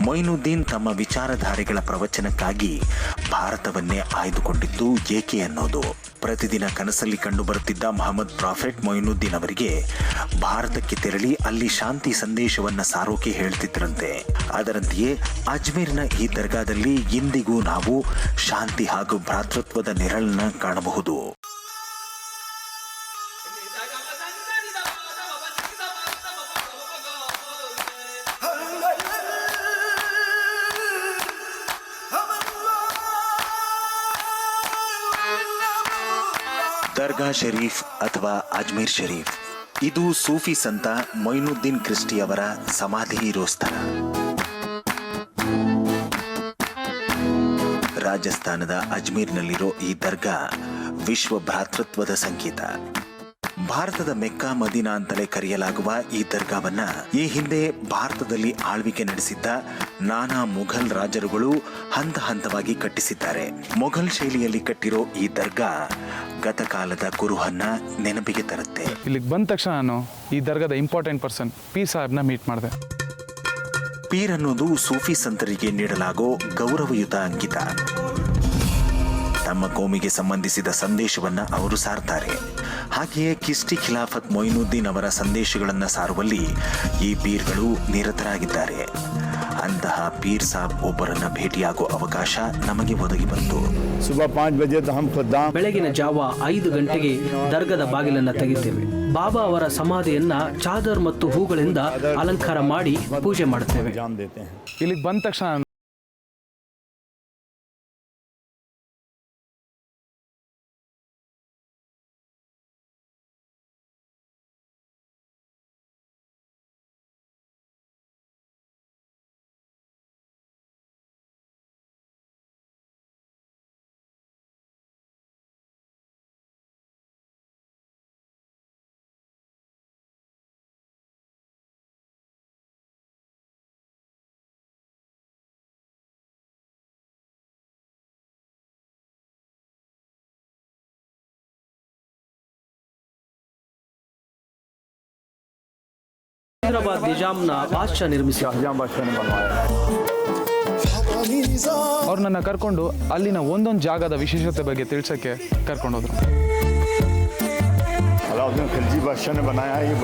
ಮೊಯ್ನುದ್ದೀನ್ ತಮ್ಮ ವಿಚಾರಧಾರೆಗಳ ಪ್ರವಚನಕ್ಕಾಗಿ ಭಾರತವನ್ನೇ ಆಯ್ದುಕೊಂಡಿದ್ದು ಏಕೆ ಅನ್ನೋದು. ಪ್ರತಿದಿನ ಕನಸಲ್ಲಿ ಕಂಡುಬರುತ್ತಿದ್ದ ಮಹಮ್ಮದ್ ಪ್ರಾಫೆಟ್ ಮೊಯ್ನುದ್ದೀನ್ ಅವರಿಗೆ ಭಾರತಕ್ಕೆ ತೆರಳಿ ಅಲ್ಲಿ ಶಾಂತಿ ಸಂದೇಶವನ್ನ ಸಾರೋಕೆ ಹೇಳ್ತಿದ್ರಂತೆ. ಅದರಂತೆಯೇ ಅಜ್ಮೀರ್ನ ಈ ದರ್ಗಾದಲ್ಲಿ ಇಂದಿಗೂ ನಾವು ಶಾಂತಿ ಹಾಗೂ ಭ್ರಾತೃತ್ವದ ನೆರಳನ್ನ ಕಾಣಬಹುದು. ದರ್ಗಾ ಶರೀಫ್ ಅಥವಾ ಅಜ್ಮೀರ್ ಶರೀಫ್ ಇದು ಸೂಫಿ ಸಂತ ಮೊಯ್ನುದ್ದೀನ್ ಕ್ರಿಸ್ಟಿಯವರ ಸಮಾಧಿ ಇರೋ ಸ್ಥಳ. ರಾಜಸ್ಥಾನದ ಅಜ್ಮೀರ್ನಲ್ಲಿರೋ ಈ ದರ್ಗಾ ವಿಶ್ವ ಭ್ರಾತೃತ್ವದ ಸಂಕೇತ. ಭಾರತದ ಮೆಕ್ಕಾ ಮದೀನಾ ಅಂತಲೇ ಕರೆಯಲಾಗುವ ಈ ದರ್ಗಾವನ್ನ ಈ ಹಿಂದೆ ಭಾರತದಲ್ಲಿ ಆಳ್ವಿಕೆ ನಡೆಸಿದ್ದ ನಾನಾ ಮುಘಲ್ ರಾಜರುಗಳು ಹಂತ ಹಂತವಾಗಿ ಕಟ್ಟಿಸಿದ್ದಾರೆ. ಮೊಘಲ್ ಶೈಲಿಯಲ್ಲಿ ಕಟ್ಟಿರೋ ಈ ದರ್ಗಾ ಗತಕಾಲದ ಕುರುಹನ್ನ ನೆನಪಿಗೆ ತರುತ್ತೆ. ಇಲ್ಲಿಗೆ ಬಂದ ತಕ್ಷಣ ನಾನು ಈ ದರ್ಗಾದ ಇಂಪಾರ್ಟೆಂಟ್ ಪರ್ಸನ್ ಪೀರ್ ಸಾಹೇಬ್ನ ಮೀಟ್ ಮಾಡಿದೆ. ಪೀರ್ ಅನ್ನೋದು ಸೂಫಿ ಸಂತರಿಗೆ ನೀಡಲಾಗೋ ಗೌರವಯುತ ಅಂಕಿತ. ತಮ್ಮ ಕೋಮಿಗೆ ಸಂಬಂಧಿಸಿದ ಸಂದೇಶವನ್ನ ಅವರು ಸಾರ್ತಾರೆ. ಹಾಗೆಯೇ ಕಿಸ್ಟಿ ಖಿಲಾಫತ್ ಮೊಯ್ನುದ್ದೀನ್ ಅವರ ಸಂದೇಶಗಳನ್ನು ಸಾರುವಲ್ಲಿ ಈ ಪೀರ್ಗಳು ನಿರತರಾಗಿದ್ದಾರೆ. ಅಂತಹ ಪೀರ್ ಸಾಬ್ ಒಬ್ಬರನ್ನ ಭೇಟಿಯಾಗುವ ಅವಕಾಶ ನಮಗೆ ಒದಗಿ ಬಂತು. सुबह 5 बजे तो हम खुदाम ಬೆಳಗಿನ ಜಾವ 5 ಗಂಟೆಗೆ ದರ್ಗದ ಬಾಗಿಲನ್ನ ತೆಗೆಯುತ್ತೇವೆ. ಬಾಬಾ ಅವರ ಸಮಾಧಿಯನ್ನ ಚಾದರ್ ಮತ್ತು ಹೂಗಳಿಂದ ಅಲಂಕಾರ ಮಾಡಿ ಪೂಜೆ ಮಾಡುತ್ತೇವೆ. जान देते हैं. ಇಲ್ಲಿಗೆ ಬಂದ ತಕ್ಷಣ ಹೈದರಾಬಾದ್ ನಿಜಾಂನ ಬಾದ್ಶಾ ನಿರ್ಮಿಸಿದ शाहजहां बादशाह ने बनवाया. ಅವ್ರು ನನ್ನ ಕರ್ಕೊಂಡು ಅಲ್ಲಿನ ಒಂದೊಂದು ಜಾಗದ ವಿಶೇಷತೆ ಬಗ್ಗೆ ತಿಳಿಸೋಕ್ಕೆ ಕರ್ಕೊಂಡೋದ್ರು. अलाउद्दीन खिलजी बादशाह ने बनाया है ये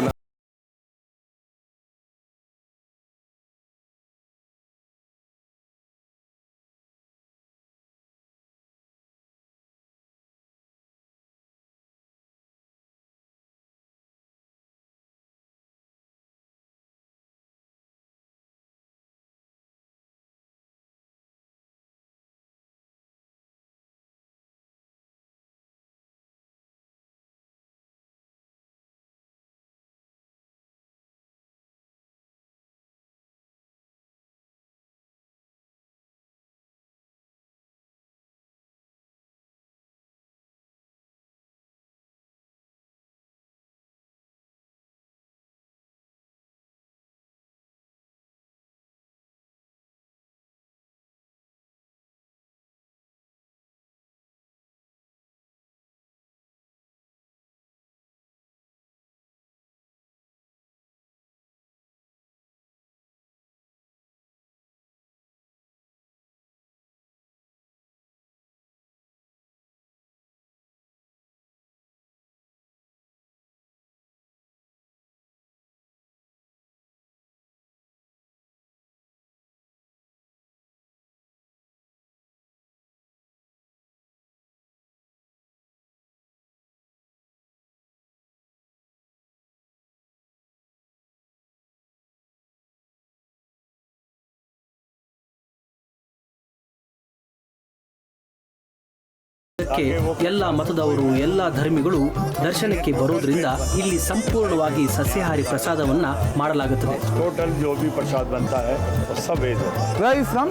ಇದಕ್ಕೆ ಎಲ್ಲ ಮತದವರು ಎಲ್ಲ ಧರ್ಮಿಗಳು ದರ್ಶನಕ್ಕೆ ಬರೋದ್ರಿಂದ ಇಲ್ಲಿ ಸಂಪೂರ್ಣವಾಗಿ ಸಸ್ಯಾಹಾರಿ ಪ್ರಸಾದವನ್ನ ಮಾಡಲಾಗುತ್ತದೆ. टोटल जो भी प्रसाद बनता है वो सब वेज होता है। Where are you from?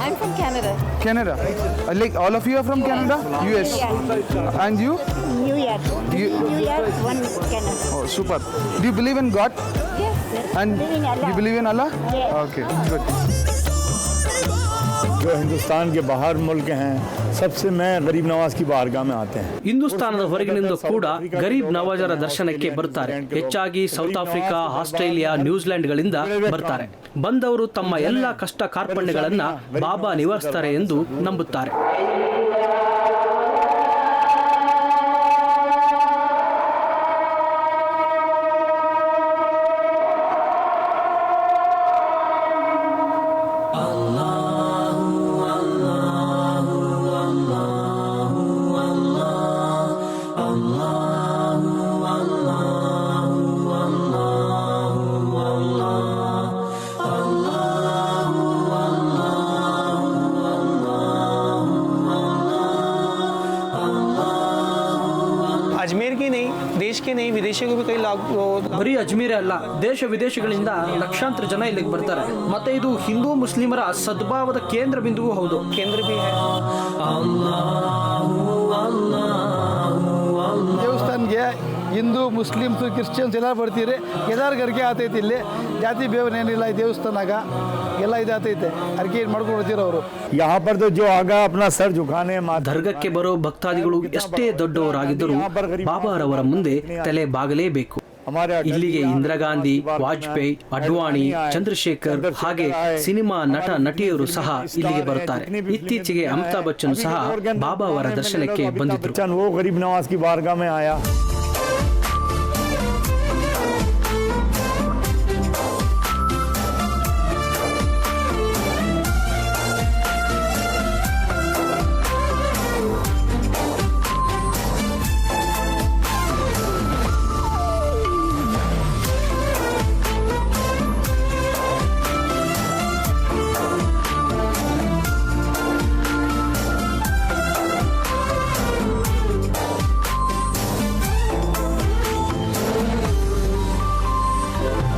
I'm from Canada. Canada. Like all of you are from Canada? US. And you? New York. You- New York, one Canada. Oh, super. Do you believe in God? Yes, yes. And Believe in Allah. you believe in Allah? Yes. Okay, good. जो हिंदुस्तान के बाहर मुल्क हैं सबसे मैं गरीब नवाज की बारगाह में आते हैं। ಹಿಂದೂಸ್ತಾನದ ಹೊರಗಿನಿಂದ ಕೂಡ ಗರೀಬ್ ನವಾಜರ ದರ್ಶನಕ್ಕೆ ಬರ್ತಾರೆ. ಹೆಚ್ಚಾಗಿ ಸೌತ್ ಆಫ್ರಿಕಾ, ಆಸ್ಟ್ರೇಲಿಯಾ, ನ್ಯೂಜಿಲೆಂಡ್ಗಳಿಂದ ಬರ್ತಾರೆ. ಬಂದವರು ತಮ್ಮ ಎಲ್ಲ ಕಷ್ಟ ಕಾರ್ಪಣ್ಯಗಳನ್ನ ಬಾಬಾ ನಿವಾರಿಸ್ತಾರೆ ಎಂದು ನಂಬುತ್ತಾರೆ. अजमेर के नहीं, देश के नहीं, विदेशों को भी कई लाख ಬರೀ ಅಜ್ಮೀರೇ ಅಲ್ಲ, ದೇಶ ವಿದೇಶಗಳಿಂದ ಲಕ್ಷಾಂತರ ಜನ ಇಲ್ಲಿಗೆ ಬರ್ತಾರೆ. ಮತ್ತೆ ಇದು ಹಿಂದೂ ಮುಸ್ಲಿಮರ ಸದ್ಭಾವದ ಕೇಂದ್ರ ಬಿಂದುವು ಹೌದು. केंद्र भी है। ದೇವಸ್ಥಾನಕ್ಕೆ ಹಿಂದೂ ಮುಸ್ಲಿಮ್ಸು ಕ್ರಿಶ್ಚಿಯನ್ಸ್ ಎಲ್ಲ ಬರ್ತೀರಿ. ಎಲ್ಲರ ಗರ್ಗೆ ಆತೈತಿ. ಇಲ್ಲಿ ಜಾತಿ ಬೇವನೇನಿಲ್ಲ. ಈ ದೇವಸ್ಥಾನಾಗ ಎಲ್ಲ ಇದಾತೈತೆ. ಅರ್ಕೆ ಏನು ಮಾಡ್ಕೊಂಡು ಬರ್ತೀರ ಅವರು. यहाँ पर तो जो आगा अपना सर झुकाने ದರ್ಗಕ್ಕೆ ಬರೋ ಭಕ್ತಾದಿಗಳು ಎಷ್ಟೇ ದೊಡ್ಡವರಾಗಿದ್ದರೂ ಬಾಬಾರವರ ಮುಂದೆ ತಲೆ ಬಾಗಲೇಬೇಕು. ಇಲ್ಲಿಗೆ ಇಂದಿರಾ ಗಾಂಧಿ, ವಾಜಪೇಯಿ, ಅಡ್ವಾಣಿ, ಚಂದ್ರಶೇಖರ್ ಹಾಗೆ ಸಿನಿಮಾ ನಟ ನಟಿಯರು ಸಹ ಇಲ್ಲಿಗೆ ಬರುತ್ತಾರೆ. ಇತ್ತೀಚೆಗೆ ಅಮಿತಾಬ್ ಬಚ್ಚನ್ ಸಹ ಬಾಬಾ ಅವರ ದರ್ಶನಕ್ಕೆ ಬಂದಿದ್ರು. वो गरीब नवाज की बारगाह में आया।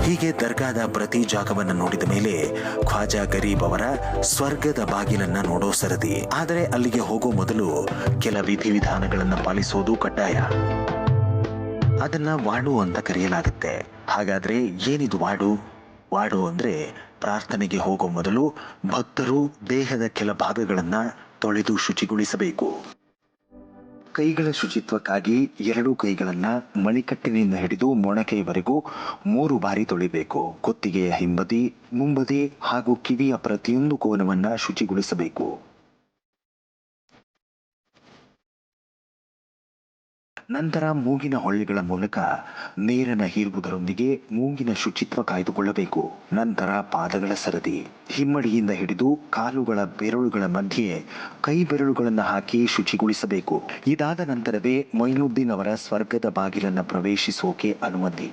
ಹೀಗೆ ದರ್ಗಾದ ಪ್ರತಿ ಜಾಗವನ್ನು ನೋಡಿದ ಮೇಲೆ ಖ್ವಾಜಾ ಗರೀಬ್ ಅವರ ಸ್ವರ್ಗದ ಬಾಗಿಲನ್ನ ನೋಡೋ ಸರದಿ. ಆದರೆ ಅಲ್ಲಿಗೆ ಹೋಗೋ ಮೊದಲು ಕೆಲ ವಿಧಿವಿಧಾನಗಳನ್ನು ಪಾಲಿಸೋದು ಕಡ್ಡಾಯ. ಅದನ್ನ ವಾಡು ಅಂತ ಕರೆಯಲಾಗುತ್ತೆ. ಹಾಗಾದ್ರೆ ಏನಿದು ವಾಡು? ವಾಡು ಅಂದ್ರೆ ಪ್ರಾರ್ಥನೆಗೆ ಹೋಗೋ ಮೊದಲು ಭಕ್ತರು ದೇಹದ ಕೆಲ ಭಾಗಗಳನ್ನ ತೊಳೆದು ಶುಚಿಗೊಳಿಸಬೇಕು. ಕೈಗಳ ಶುಚಿತ್ವಕ್ಕಾಗಿ 2 ಕೈಗಳನ್ನ ಮಣಿಕಟ್ಟಿನಿಂದ ಹಿಡಿದು ಮೊಣಕೈವರೆಗೂ 3 ಬಾರಿ ತೊಳಿಬೇಕು. ಕುತ್ತಿಗೆಯ ಹಿಂಬದಿ, ಮುಂಬದಿ ಹಾಗೂ ಕಿವಿಯ ಪ್ರತಿಯೊಂದು ಕೋನವನ್ನ ಶುಚಿಗೊಳಿಸಬೇಕು. ನಂತರ ಮೂಗಿನ ಹೊಳ್ಳೆಗಳ ಮೂಲಕ ನೀರನ್ನು ಹೀರುವುದರೊಂದಿಗೆ ಮೂಗಿನ ಶುಚಿತ್ವ ಕಾಯ್ದುಕೊಳ್ಳಬೇಕು. ನಂತರ ಪಾದಗಳ ಸರದಿ, ಹಿಮ್ಮಡಿಯಿಂದ ಹಿಡಿದು ಕಾಲುಗಳ ಬೆರಳುಗಳ ಮಧ್ಯೆ ಕೈ ಬೆರಳುಗಳನ್ನು ಹಾಕಿ ಶುಚಿಗೊಳಿಸಬೇಕು. ಇದಾದ ನಂತರವೇ ಮೊಯ್ನುದ್ದೀನ್ ಅವರ ಸ್ವರ್ಗದ ಬಾಗಿಲನ್ನು ಪ್ರವೇಶಿಸೋಕೆ ಅನುಮತಿ.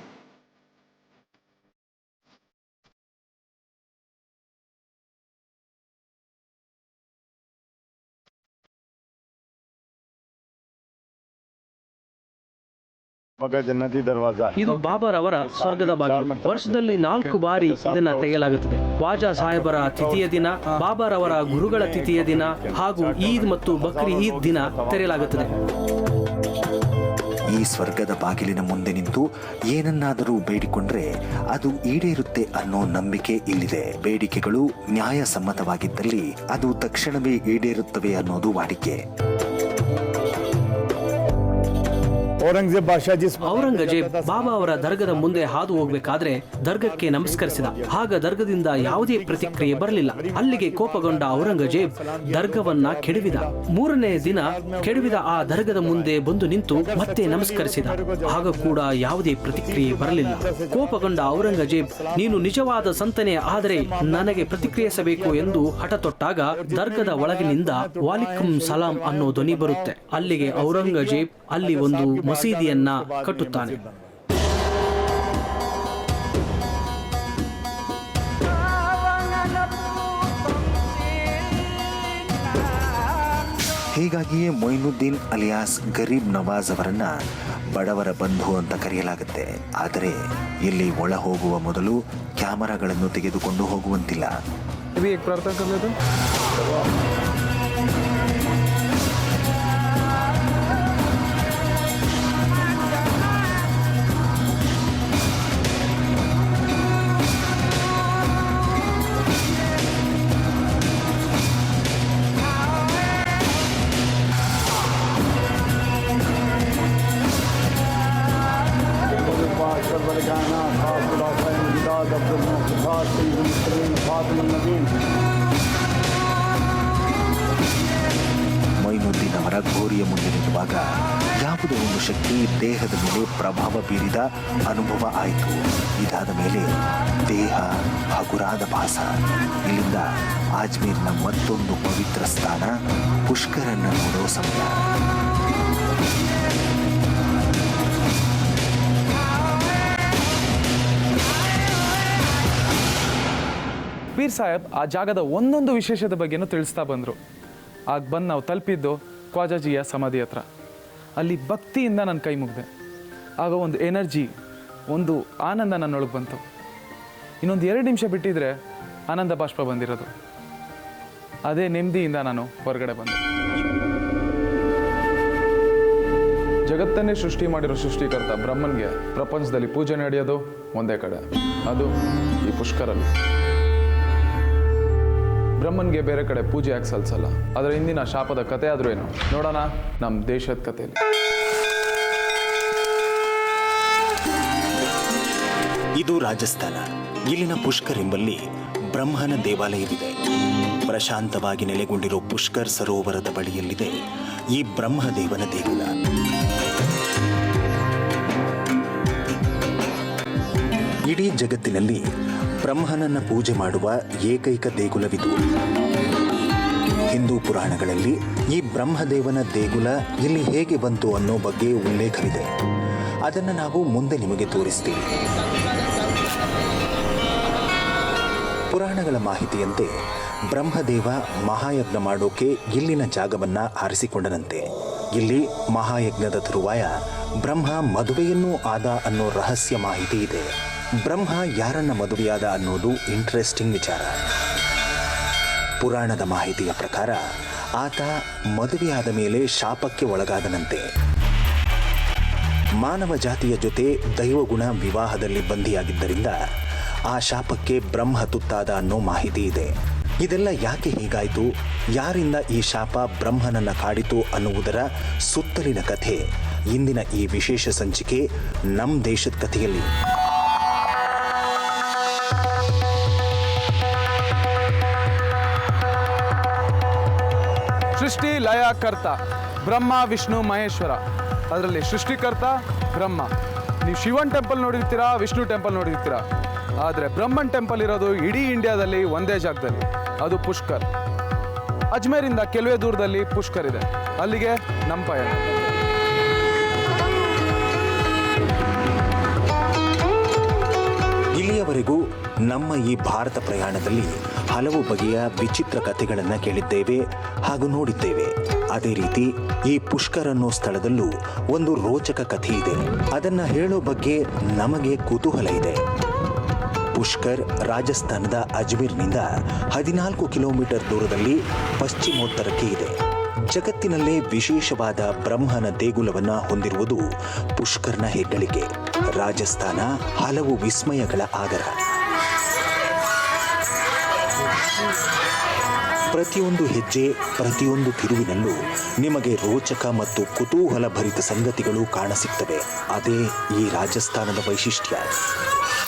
जन्नती दरवाजा ಇದು ಬಾಬಾರವರ ಸ್ವರ್ಗದ ಬಾಗಿಲು. ವರ್ಷದಲ್ಲಿ 4 ಬಾರಿ ಇದನ್ನ ತೆಗೆಯಲಾಗುತ್ತದೆ. ಖ್ವಾಜಾ ಸಾಹೇಬರ ತಿಥಿಯ ದಿನ, ಬಾಬಾರವರ ಗುರುಗಳ ತಿಥಿಯ ದಿನ ಹಾಗೂ ಈದ್ ಮತ್ತು ಬಕ್ರಿ ಈದ್ ದಿನ ತೆರೆಯಲಾಗುತ್ತದೆ. ಈ ಸ್ವರ್ಗದ ಬಾಗಿಲಿನ ಮುಂದೆ ನಿಂತು ಏನನ್ನಾದರೂ ಬೇಡಿಕೊಂಡ್ರೆ ಅದು ಈಡೇರುತ್ತೆ ಅನ್ನೋ ನಂಬಿಕೆ ಇಲ್ಲಿದೆ. ಬೇಡಿಕೆಗಳು ನ್ಯಾಯಸಮ್ಮತವಾಗಿದ್ದಲ್ಲಿ ಅದು ತಕ್ಷಣವೇ ಈಡೇರುತ್ತವೆ ಅನ್ನೋದು ವಾಡಿಕೆ. ಔರಂಗಜೇಬ್ ಬಾಬಾ ಅವರ ದರ್ಗದ ಮುಂದೆ ಹಾದು ಹೋಗ್ಬೇಕಾದ್ರೆ ದರ್ಗಕ್ಕೆ ನಮಸ್ಕರಿಸಿದ. ಆಗ ದರ್ಗದಿಂದ ಯಾವುದೇ ಪ್ರತಿಕ್ರಿಯೆ ಬರಲಿಲ್ಲ. ಅಲ್ಲಿಗೆ ಕೋಪಗೊಂಡ ಔರಂಗಜೇಬ್ ದರ್ಗವನ್ನ ಕೆಡವಿದ. 3ನೇ ದಿನ ಕೆಡವಿದ ಆ ದರ್ಗದ ಮುಂದೆ ಬಂದು ನಿಂತು ಮತ್ತೆ ನಮಸ್ಕರಿಸಿದ. ಆಗ ಕೂಡ ಯಾವುದೇ ಪ್ರತಿಕ್ರಿಯೆ ಬರಲಿಲ್ಲ. ಕೋಪಗೊಂಡ ಔರಂಗಜೇಬ್, ನೀನು ನಿಜವಾದ ಸಂತನೇ ಆದರೆ ನನಗೆ ಪ್ರತಿಕ್ರಿಯಿಸಬೇಕು ಎಂದು ಹಠ ತೊಟ್ಟಾಗ ದರ್ಗದ ಒಳಗಿನಿಂದ ವಾಲಿಕುಂ ಸಲಾಂ ಅನ್ನೋ ಧ್ವನಿ ಬರುತ್ತೆ. ಅಲ್ಲಿಗೆ ಔರಂಗಜೇಬ್ ಅಲ್ಲಿ ಒಂದು ಮಸೀದಿಯನ್ನ ಕಟ್ಟುತ್ತಾನೆ. ಹೀಗಾಗಿಯೇ ಮೊಯ್ನುದ್ದೀನ್ ಅಲಿಯಾಸ್ ಗರೀಬ್ ನವಾಜ್ ಅವರನ್ನ ಬಡವರ ಬಂಧು ಅಂತ ಕರೆಯಲಾಗುತ್ತೆ. ಆದರೆ ಇಲ್ಲಿ ಒಳ ಹೋಗುವ ಮೊದಲು ಕ್ಯಾಮರಾಗಳನ್ನು ತೆಗೆದುಕೊಂಡು ಹೋಗುವಂತಿಲ್ಲ. ಮೊಯ್ನುದ್ದೀನ್ ಅವರ ಗೋರಿಯ ಮುಂದೆ ನಿಲ್ಲುವಾಗ ಯಾವುದೋ ಒಂದು ಶಕ್ತಿ ದೇಹದ ಮೇಲೆ ಪ್ರಭಾವ ಬೀರಿದ ಅನುಭವ ಆಯಿತು. ಇದಾದ ಮೇಲೆ ದೇಹ ಹಗುರಾದ ಭಾಸ. ಇಲ್ಲಿಂದ ಅಜ್ಮೀರ್ನ ಮತ್ತೊಂದು ಪವಿತ್ರ ಸ್ಥಾನ ಪುಷ್ಕರನ್ನ ನೋಡೋ ಸಮಯ. ಪೀರ್ ಸಾಹೇಬ್ ಆ ಜಾಗದ ಒಂದೊಂದು ವಿಶೇಷತೆ ಬಗ್ಗೆನೂ ತಿಳಿಸ್ತಾ ಬಂದರು. ಆಗ ಬಂದು ನಾವು ತಲುಪಿದ್ದು ಖ್ವಾಜಾಜಿಯ ಸಮಾಧಿ ಹತ್ರ. ಅಲ್ಲಿ ಭಕ್ತಿಯಿಂದ ನನ್ನ ಕೈ ಮುಗಿದೆ. ಆಗ ಒಂದು ಎನರ್ಜಿ, ಒಂದು ಆನಂದ ನನ್ನೊಳಗೆ ಬಂತು. ಇನ್ನೊಂದು 2 ನಿಮಿಷ ಬಿಟ್ಟಿದ್ರೆ ಆನಂದ ಬಾಷ್ಪ ಬಂದಿರೋದು. ಅದೇ ನೆಮ್ಮದಿಯಿಂದ ನಾನು ಹೊರಗಡೆ ಬಂದೆ. ಜಗತ್ತನ್ನೇ ಸೃಷ್ಟಿ ಮಾಡಿರೋ ಸೃಷ್ಟಿಕರ್ತ ಬ್ರಹ್ಮನ್ಗೆ ಪ್ರಪಂಚದಲ್ಲಿ ಪೂಜೆ ನಡೆಯೋದು ಒಂದೇ ಕಡೆ, ಅದು ಈ ಪುಷ್ಕರಲ್ಲಿ. ಬ್ರಹ್ಮನ್ಗೆ ಬೇರೆ ಕಡೆ ಪೂಜೆ ಯಾಕೆ ಸಲ್ಸಲ್ಲ? ಅದರ ಹಿಂದಿನ ಶಾಪದ ಕತೆ ಆದ್ರೂ ಏನು ನೋಡೋಣ ನಮ್ಮ ದೇಶದ ಕಥೆಯಲ್ಲಿ. ಇದು ರಾಜಸ್ಥಾನ. ಇಲ್ಲಿನ ಪುಷ್ಕರ್ ಎಂಬಲ್ಲಿ ಬ್ರಹ್ಮನ ದೇವಾಲಯವಿದೆ. ಪ್ರಶಾಂತವಾಗಿ ನೆಲೆಗೊಂಡಿರೋ ಪುಷ್ಕರ್ ಸರೋವರದ ಬಳಿಯಲ್ಲಿದೆ ಈ ಬ್ರಹ್ಮದೇವನ ದೇಗುಲ. ಇಡೀ ಜಗತ್ತಿನಲ್ಲಿ ಬ್ರಹ್ಮನನ್ನ ಪೂಜೆ ಮಾಡುವ ಏಕೈಕ ದೇಗುಲವಿದು. ಹಿಂದೂ ಪುರಾಣಗಳಲ್ಲಿ ಈ ಬ್ರಹ್ಮದೇವನ ದೇಗುಲ ಇಲ್ಲಿ ಹೇಗೆ ಬಂತು ಅನ್ನೋ ಬಗ್ಗೆ ಉಲ್ಲೇಖವಿದೆ. ಅದನ್ನು ನಾವು ಮುಂದೆ ನಿಮಗೆ ತೋರಿಸ್ತೀವಿ. ಪುರಾಣಗಳ ಮಾಹಿತಿಯಂತೆ ಬ್ರಹ್ಮದೇವ ಮಹಾಯಜ್ಞ ಮಾಡೋಕೆ ಇಲ್ಲಿನ ಜಾಗವನ್ನ ಆರಿಸಿಕೊಂಡನಂತೆ. ಇಲ್ಲಿ ಮಹಾಯಜ್ಞದ ತರುವಾಯ ಬ್ರಹ್ಮ ಮದುವೆಯನ್ನೂ ಆದ ಅನ್ನೋ ರಹಸ್ಯ ಮಾಹಿತಿ ಇದೆ. ಬ್ರಹ್ಮ ಯಾರನ್ನ ಮದುವೆಯಾದ ಅನ್ನೋದು ಇಂಟ್ರೆಸ್ಟಿಂಗ್ ವಿಚಾರ. ಪುರಾಣದ ಮಾಹಿತಿಯ ಪ್ರಕಾರ ಆತ ಮದುವೆಯಾದ ಮೇಲೆ ಶಾಪಕ್ಕೆ ಒಳಗಾದನಂತೆ. ಮಾನವ ಜಾತಿಯ ಜೊತೆ ದೈವಗುಣ ವಿವಾಹದಲ್ಲಿ ಬಂಧಿಯಾಗಿದ್ದರಿಂದ ಆ ಶಾಪಕ್ಕೆ ಬ್ರಹ್ಮ ತುತ್ತಾದ ಅನ್ನೋ ಮಾಹಿತಿ ಇದೆ. ಇದೆಲ್ಲ ಯಾಕೆ ಹೀಗಾಯಿತು, ಯಾರಿಂದ ಈ ಶಾಪ ಬ್ರಹ್ಮನನ್ನ ಕಾಡಿತು ಅನ್ನುವುದರ ಸುತ್ತಲಿನ ಕಥೆ ಇಂದಿನ ಈ ವಿಶೇಷ ಸಂಚಿಕೆ ನಮ್ಮ ದೇಶದ ಕಥೆಯಲ್ಲಿ. ಸೃಷ್ಟಿ ಲಯ ಕರ್ತ ಬ್ರಹ್ಮ ವಿಷ್ಣು ಮಹೇಶ್ವರ. ಅದರಲ್ಲಿ ಸೃಷ್ಟಿಕರ್ತ ಬ್ರಹ್ಮ. ನೀವು ಶಿವನ್ ಟೆಂಪಲ್ ನೋಡಿರ್ತೀರಾ, ವಿಷ್ಣು ಟೆಂಪಲ್ ನೋಡಿರ್ತೀರಾ, ಆದರೆ ಬ್ರಹ್ಮನ್ ಟೆಂಪಲ್ ಇರೋದು ಇಡೀ ಇಂಡಿಯಾದಲ್ಲಿ ಒಂದೇ ಜಾಗದಲ್ಲಿ, ಅದು ಪುಷ್ಕರ್. ಅಜ್ಮೇರಿಂದ ಕೆಲವೇ ದೂರದಲ್ಲಿ ಪುಷ್ಕರ್ ಇದೆ. ಅಲ್ಲಿಗೆ ನಮ್ಮ ಪಯಣ. ಇಲ್ಲಿಯವರೆಗೂ ನಮ್ಮ ಈ ಭಾರತ ಪ್ರಯಾಣದಲ್ಲಿ ಹಲವು ಬಗೆಯ ವಿಚಿತ್ರ ಕಥೆಗಳನ್ನು ಕೇಳಿದ್ದೇವೆ ಹಾಗೂ ನೋಡಿದ್ದೇವೆ. ಅದೇ ರೀತಿ ಈ ಪುಷ್ಕರ್ ಅನ್ನೋ ಸ್ಥಳದಲ್ಲೂ ಒಂದು ರೋಚಕ ಕಥೆ ಇದೆ. ಅದನ್ನ ಹೇಳೋ ಬಗ್ಗೆ ನಮಗೆ ಕುತೂಹಲ ಇದೆ. ಪುಷ್ಕರ್ ರಾಜಸ್ಥಾನದ ಅಜ್ಮೀರ್ನಿಂದ 14 ಕಿಲೋಮೀಟರ್ ದೂರದಲ್ಲಿ ಪಶ್ಚಿಮೋತ್ತರಕ್ಕೆ ಇದೆ. ಜಗತ್ತಿನಲ್ಲೇ ವಿಶೇಷವಾದ ಬ್ರಹ್ಮನ ದೇಗುಲವನ್ನ ಹೊಂದಿರುವುದು ಪುಷ್ಕರ್ನ ಹೆಗ್ಗಳಿಕೆ. ರಾಜಸ್ಥಾನ ಹಲವು ವಿಸ್ಮಯಗಳ ಆಗರ. ಪ್ರತಿಯೊಂದು ಹೆಜ್ಜೆ, ಪ್ರತಿಯೊಂದು ತಿರುವಿನಲ್ಲೂ ನಿಮಗೆ ರೋಚಕ ಮತ್ತು ಕುತೂಹಲ ಭರಿತ ಸಂಗತಿಗಳು ಕಾಣಸಿಗ್ತವೆ. ಅದೇ ಈ ರಾಜಸ್ಥಾನದ ವೈಶಿಷ್ಟ್ಯ.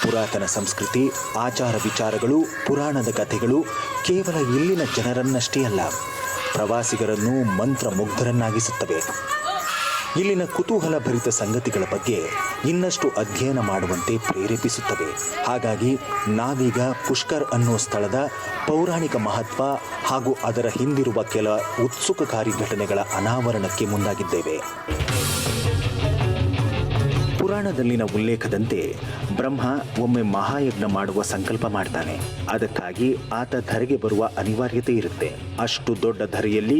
ಪುರಾತನ ಸಂಸ್ಕೃತಿ, ಆಚಾರ ವಿಚಾರಗಳು, ಪುರಾಣದ ಕಥೆಗಳು ಕೇವಲ ಇಲ್ಲಿನ ಜನರನ್ನಷ್ಟೇ ಅಲ್ಲ, ಪ್ರವಾಸಿಗರನ್ನು ಮಂತ್ರಮುಗ್ಧರನ್ನಾಗಿಸುತ್ತವೆ. ಇಲ್ಲಿನ ಕುತೂಹಲ ಭರಿತ ಸಂಗತಿಗಳ ಬಗ್ಗೆ ಇನ್ನಷ್ಟು ಅಧ್ಯಯನ ಮಾಡುವಂತೆ ಪ್ರೇರೇಪಿಸುತ್ತವೆ. ಹಾಗಾಗಿ ನಾವೀಗ ಪುಷ್ಕರ್ ಅನ್ನೋ ಸ್ಥಳದ ಪೌರಾಣಿಕ ಮಹತ್ವ ಹಾಗೂ ಅದರ ಹಿಂದಿರುವ ಕೆಲ ಉತ್ಸುಕಕಾರಿ ಘಟನೆಗಳ ಅನಾವರಣಕ್ಕೆ ಮುಂದಾಗಿದ್ದೇವೆ. ಪುರಾಣದಲ್ಲಿನ ಉಲ್ಲೇಖದಂತೆ ಬ್ರಹ್ಮ ಒಮ್ಮೆ ಮಹಾಯಜ್ಞ ಮಾಡುವ ಸಂಕಲ್ಪ ಮಾಡ್ತಾನೆ. ಅದಕ್ಕಾಗಿ ಆತ ಧರೆಗೆ ಬರುವ ಅನಿವಾರ್ಯತೆ ಇರುತ್ತೆ. ಅಷ್ಟು ದೊಡ್ಡ ಧರೆಯಲ್ಲಿ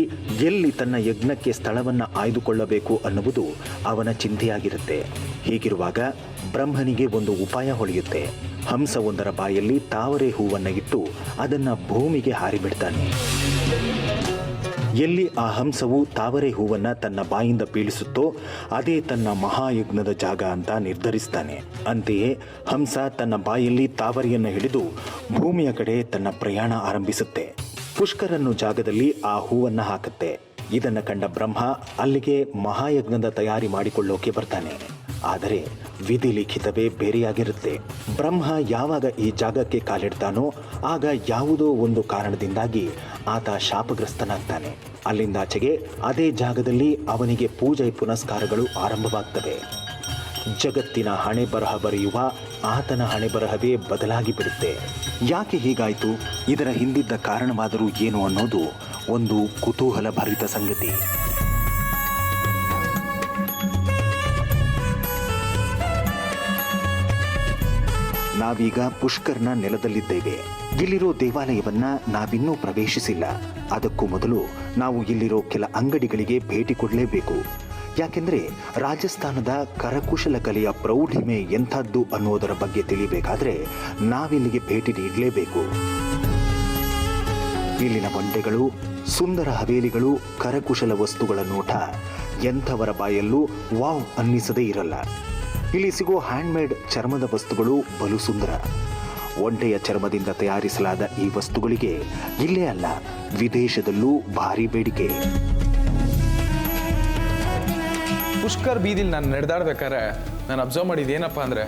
ಎಲ್ಲಿ ತನ್ನ ಯಜ್ಞಕ್ಕೆ ಸ್ಥಳವನ್ನ ಆಯ್ದುಕೊಳ್ಳಬೇಕು ಅನ್ನುವುದು ಅವನ ಚಿಂತೆಯಾಗಿರುತ್ತೆ. ಹೀಗಿರುವಾಗ ಬ್ರಹ್ಮನಿಗೆ ಒಂದು ಉಪಾಯ ಹೊಳೆಯುತ್ತೆ. ಹಂಸವೊಂದರ ಬಾಯಲ್ಲಿ ತಾವರೆ ಹೂವನ್ನ ಇಟ್ಟು ಅದನ್ನ ಭೂಮಿಗೆ ಹಾರಿಬಿಡ್ತಾನೆ. ಎಲ್ಲಿ ಆ ಹಂಸವು ತಾವರೆ ಹೂವನ್ನ ತನ್ನ ಬಾಯಿಂದ ಬೀಳಿಸುತ್ತೋ ಅದೇ ತನ್ನ ಮಹಾಯಜ್ಞದ ಜಾಗ ಅಂತ ನಿರ್ಧರಿಸ್ತಾನೆ. ಅಂತೆಯೇ ಹಂಸ ತನ್ನ ಬಾಯಲ್ಲಿ ತಾವರೆಯನ್ನು ಹಿಡಿದು ಭೂಮಿಯ ಕಡೆ ತನ್ನ ಪ್ರಯಾಣ ಆರಂಭಿಸುತ್ತೆ. ಪುಷ್ಕರನ್ನು ಜಾಗದಲ್ಲಿ ಆ ಹೂವನ್ನ ಹಾಕುತ್ತೆ. ಇದನ್ನ ಕಂಡ ಬ್ರಹ್ಮ ಅಲ್ಲಿಗೆ ಮಹಾಯಜ್ಞದ ತಯಾರಿ ಮಾಡಿಕೊಳ್ಳೋಕೆ ಬರ್ತಾನೆ. ಆದರೆ ವಿಧಿಲಿಖಿತವೇ ಬೇರೆಯಾಗಿರುತ್ತೆ. ಬ್ರಹ್ಮ ಯಾವಾಗ ಈ ಜಾಗಕ್ಕೆ ಕಾಲಿಡ್ತಾನೋ ಆಗ ಯಾವುದೋ ಒಂದು ಕಾರಣದಿಂದಾಗಿ ಆತ ಶಾಪಗ್ರಸ್ತನಾಗ್ತಾನೆ. ಅಲ್ಲಿಂದಾಚೆಗೆ ಅದೇ ಜಾಗದಲ್ಲಿ ಅವನಿಗೆ ಪೂಜೆ ಪುನಸ್ಕಾರಗಳು ಆರಂಭವಾಗ್ತವೆ. ಜಗತ್ತಿನ ಹಣೆ ಬರಹ ಬರೆಯುವ ಆತನ ಹಣೆ ಬರಹವೇ ಬದಲಾಗಿ ಬಿಡುತ್ತೆ. ಯಾಕೆ ಹೀಗಾಯಿತು, ಇದರ ಹಿಂದಿದ್ದ ಕಾರಣವಾದರೂ ಏನು ಅನ್ನೋದು ಒಂದು ಕುತೂಹಲ ಭರಿತ ಸಂಗತಿ. ನಾವೀಗ ಪುಷ್ಕರ್ನ ನೆಲದಲ್ಲಿದ್ದೇವೆ. ಇಲ್ಲಿರೋ ದೇವಾಲಯವನ್ನ ನಾವಿನ್ನೂ ಪ್ರವೇಶಿಸಿಲ್ಲ. ಅದಕ್ಕೂ ಮೊದಲು ನಾವು ಇಲ್ಲಿರೋ ಕೆಲ ಅಂಗಡಿಗಳಿಗೆ ಭೇಟಿ ಕೊಡಲೇಬೇಕು. ಯಾಕೆಂದ್ರೆ ರಾಜಸ್ಥಾನದ ಕರಕುಶಲ ಕಲೆಯ ಪ್ರೌಢಿಮೆ ಎಂಥದ್ದು ಅನ್ನೋದರ ಬಗ್ಗೆ ತಿಳಿಬೇಕಾದ್ರೆ ನಾವಿಲ್ಲಿಗೆ ಭೇಟಿ ನೀಡಲೇಬೇಕು. ಇಲ್ಲಿನ ಬಂಡೆಗಳು, ಸುಂದರ ಹವೇಲಿಗಳು, ಕರಕುಶಲ ವಸ್ತುಗಳ ನೋಟ ಎಂಥವರ ಬಾಯಲ್ಲೂ ವಾವ್ ಅನ್ನಿಸದೇ ಇರಲ್ಲ. ಇಲ್ಲಿ ಸಿಗೋ ಹ್ಯಾಂಡ್ಮೇಡ್ ಚರ್ಮದ ವಸ್ತುಗಳು ಬಲು ಸುಂದರ. ಒಂಟೆಯ ಚರ್ಮದಿಂದ ತಯಾರಿಸಲಾದ ಈ ವಸ್ತುಗಳಿಗೆ ಇಲ್ಲೇ ಅಲ್ಲ, ವಿದೇಶದಲ್ಲೂ ಭಾರಿ ಬೇಡಿಕೆ. ಪುಷ್ಕರ್ ಬೀದಿಲಿ ನಾನು ನಡೆದಾಡ್ಬೇಕಾದ್ರೆ ನಾನು ಅಬ್ಸರ್ವ್ ಮಾಡಿದ್ದು ಏನಪ್ಪ ಅಂದರೆ,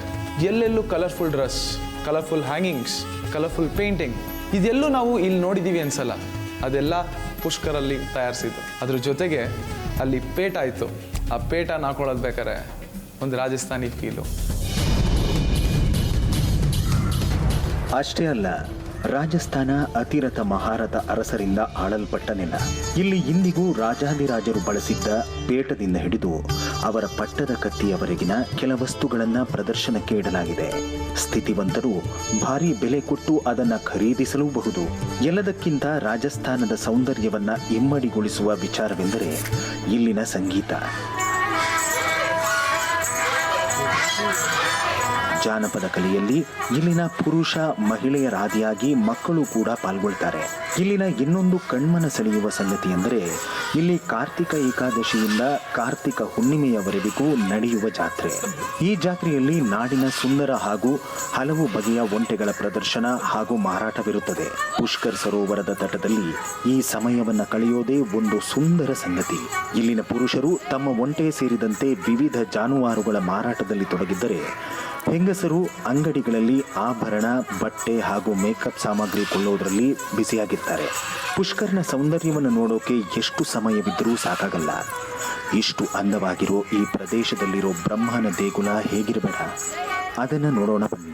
ಎಲ್ಲೆಲ್ಲೂ colourful dress, colourful hangings, colourful painting, ಇದೆಲ್ಲೂ ನಾವು ಇಲ್ಲಿ ನೋಡಿದ್ದೀವಿ ಅನ್ಸಲ್ಲ. ಅದೆಲ್ಲ ಪುಷ್ಕರಲ್ಲಿ ತಯಾರಿಸಿದ್ದು. ಅದ್ರ ಜೊತೆಗೆ ಅಲ್ಲಿ ಪೇಟ ಆಯಿತು. ಆ ಪೇಟನ ಹಾಕೊಳ್ಳೋದು ಬೇಕಾದ್ರೆ ಒಂದು ರಾಜಸ್ಥಾನಿ ಫೀಲು. ಅಷ್ಟೇ ಅಲ್ಲ, ರಾಜಸ್ಥಾನ ಅತಿರಥ ಮಹಾರಥ ಅರಸರಿಂದ ಆಳಲ್ಪಟ್ಟ ನೆಲ. ಇಲ್ಲಿ ಇಂದಿಗೂ ರಾಜಾದಿರಾಜರು ಬಳಸಿದ್ದ ಪೇಟದಿಂದ ಹಿಡಿದು ಅವರ ಪಟ್ಟದ ಕತ್ತಿಯವರೆಗಿನ ಕೆಲ ವಸ್ತುಗಳನ್ನು ಪ್ರದರ್ಶನಕ್ಕೆ ಇಡಲಾಗಿದೆ. ಸ್ಥಿತಿವಂತರು ಭಾರಿ ಬೆಲೆ ಕೊಟ್ಟು ಅದನ್ನು ಖರೀದಿಸಲೂಬಹುದು. ಎಲ್ಲದಕ್ಕಿಂತ ರಾಜಸ್ಥಾನದ ಸೌಂದರ್ಯವನ್ನ ಇಮ್ಮಡಿಗೊಳಿಸುವ ವಿಚಾರವೆಂದರೆ ಇಲ್ಲಿನ ಸಂಗೀತ. ಜಾನಪದ ಕಲೆಯಲ್ಲಿ ಇಲ್ಲಿನ ಪುರುಷ ಮಹಿಳೆಯರಾದಿಯಾಗಿ ಮಕ್ಕಳು ಕೂಡ ಪಾಲ್ಗೊಳ್ತಾರೆ. ಇಲ್ಲಿನ ಇನ್ನೊಂದು ಕಣ್ಮನ ಸೆಳೆಯುವ ಸಂಗತಿ ಎಂದರೆ ಇಲ್ಲಿ ಕಾರ್ತಿಕ ಏಕಾದಶಿಯಿಂದ ಕಾರ್ತಿಕ ಹುಣ್ಣಿಮೆಯವರೆಗೂ ನಡೆಯುವ ಜಾತ್ರೆ. ಈ ಜಾತ್ರೆಯಲ್ಲಿ ನಾಡಿನ ಸುಂದರ ಹಾಗೂ ಹಲವು ಬಗೆಯ ಒಂಟೆಗಳ ಪ್ರದರ್ಶನ ಹಾಗೂ ಮಾರಾಟವಿರುತ್ತದೆ. ಪುಷ್ಕರ್ ಸರೋವರದ ತಟದಲ್ಲಿ ಈ ಸಮಯವನ್ನು ಕಳೆಯೋದೇ ಒಂದು ಸುಂದರ ಸಂಗತಿ. ಇಲ್ಲಿನ ಪುರುಷರು ತಮ್ಮ ಒಂಟೆ ಸೇರಿದಂತೆ ವಿವಿಧ ಜಾನುವಾರುಗಳ ಮಾರಾಟದಲ್ಲಿ ತೊಡಗಿದ್ದರೆ, ಹೆಂಗಸರು ಅಂಗಡಿಗಳಲ್ಲಿ ಆಭರಣ, ಬಟ್ಟೆ ಹಾಗೂ ಮೇಕಪ್ ಸಾಮಗ್ರಿ ಕೊಳ್ಳೋದ್ರಲ್ಲಿ ಬ್ಯುಸಿಯಾಗಿರ್ತಾರೆ. ಪುಷ್ಕರ್ನ ಸೌಂದರ್ಯವನ್ನು ನೋಡೋಕೆ ಎಷ್ಟು ಸಮಯವಿದ್ದರೂ ಸಾಕಾಗಲ್ಲ. ಇಷ್ಟು ಅಂದವಾಗಿರೋ ಈ ಪ್ರದೇಶದಲ್ಲಿರೋ ಬ್ರಹ್ಮನ ದೇಗುಲ ಹೇಗಿರಬೇಡ, ಅದನ್ನು ನೋಡೋಣ ಬನ್ನಿ.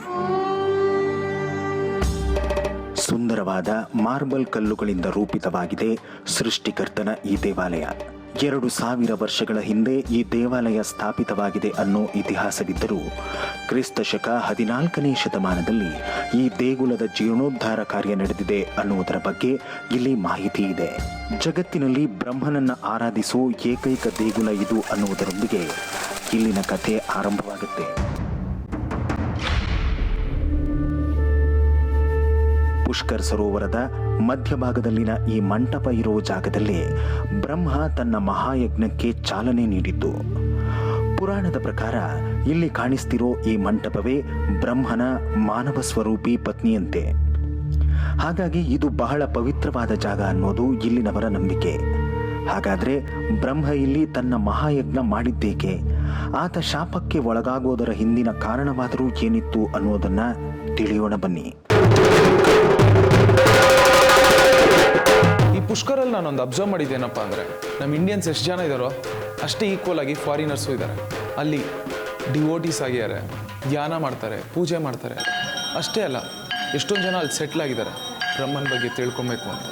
ಸುಂದರವಾದ ಮಾರ್ಬಲ್ ಕಲ್ಲುಗಳಿಂದ ರೂಪಿತವಾಗಿದೆ ಸೃಷ್ಟಿಕರ್ತನ ಈ ದೇವಾಲಯ. 2000 ವರ್ಷಗಳ ಹಿಂದೆ ಈ ದೇವಾಲಯ ಸ್ಥಾಪಿತವಾಗಿದೆ ಅನ್ನೋ ಇತಿಹಾಸವಿದ್ದರೂ ಕ್ರಿಸ್ತ ಶಕ 14ನೇ ಶತಮಾನದಲ್ಲಿ ಈ ದೇಗುಲದ ಜೀರ್ಣೋದ್ಧಾರ ಕಾರ್ಯ ನಡೆದಿದೆ ಅನ್ನುವುದರ ಬಗ್ಗೆ ಇಲ್ಲಿ ಮಾಹಿತಿ ಇದೆ. ಜಗತ್ತಿನಲ್ಲಿ ಬ್ರಹ್ಮನನ್ನ ಆರಾಧಿಸುವ ಏಕೈಕ ದೇಗುಲ ಇದು ಅನ್ನುವುದರೊಂದಿಗೆ ಇಲ್ಲಿನ ಕಥೆ ಆರಂಭವಾಗುತ್ತೆ. ಪುಷ್ಕರ್ ಸರೋವರದ ಮಧ್ಯಭಾಗದಲ್ಲಿನ ಈ ಮಂಟಪ ಇರುವ ಜಾಗದಲ್ಲೇ ಬ್ರಹ್ಮ ತನ್ನ ಮಹಾಯಜ್ಞಕ್ಕೆ ಚಾಲನೆ ನೀಡಿದ್ದು. ಪುರಾಣದ ಪ್ರಕಾರ ಇಲ್ಲಿ ಕಾಣಿಸ್ತಿರೋ ಈ ಮಂಟಪವೇ ಬ್ರಹ್ಮನ ಮಾನವ ಸ್ವರೂಪಿ ಪತ್ನಿಯಂತೆ. ಹಾಗಾಗಿ ಇದು ಬಹಳ ಪವಿತ್ರವಾದ ಜಾಗ ಅನ್ನೋದು ಇಲ್ಲಿನವರ ನಂಬಿಕೆ. ಹಾಗಾದ್ರೆ ಬ್ರಹ್ಮ ಇಲ್ಲಿ ತನ್ನ ಮಹಾಯಜ್ಞ ಮಾಡಿದ್ದೇಕೆ? ಆತ ಶಾಪಕ್ಕೆ ಒಳಗಾಗೋದರ ಹಿಂದಿನ ಕಾರಣವಾದರೂ ಏನಿತ್ತು ಅನ್ನೋದನ್ನ ತಿಳಿಯೋಣ ಬನ್ನಿ. ಈ ಪುಷ್ಕರಲ್ಲಿ ನಾನೊಂದು ಅಬ್ಸರ್ವ್ ಮಾಡಿದ್ದೇನಪ್ಪ ಅಂದರೆ, ನಮ್ಮ ಇಂಡಿಯನ್ಸ್ ಎಷ್ಟು ಜನ ಇದ್ದಾರೋ ಅಷ್ಟೇ ಈಕ್ವಲ್ ಆಗಿ ಫಾರಿನರ್ಸು ಇದ್ದಾರೆ. ಅಲ್ಲಿ ಡಿವೋಟೀಸ್ ಆಗಿದ್ದಾರೆ, ಧ್ಯಾನ ಮಾಡ್ತಾರೆ, ಪೂಜೆ ಮಾಡ್ತಾರೆ. ಅಷ್ಟೇ ಅಲ್ಲ, ಎಷ್ಟೊಂದು ಜನ ಅಲ್ಲಿ ಸೆಟ್ಲ್ ಆಗಿದ್ದಾರೆ ಬ್ರಹ್ಮನ ಬಗ್ಗೆ ತಿಳ್ಕೊಬೇಕು ಅಂತ.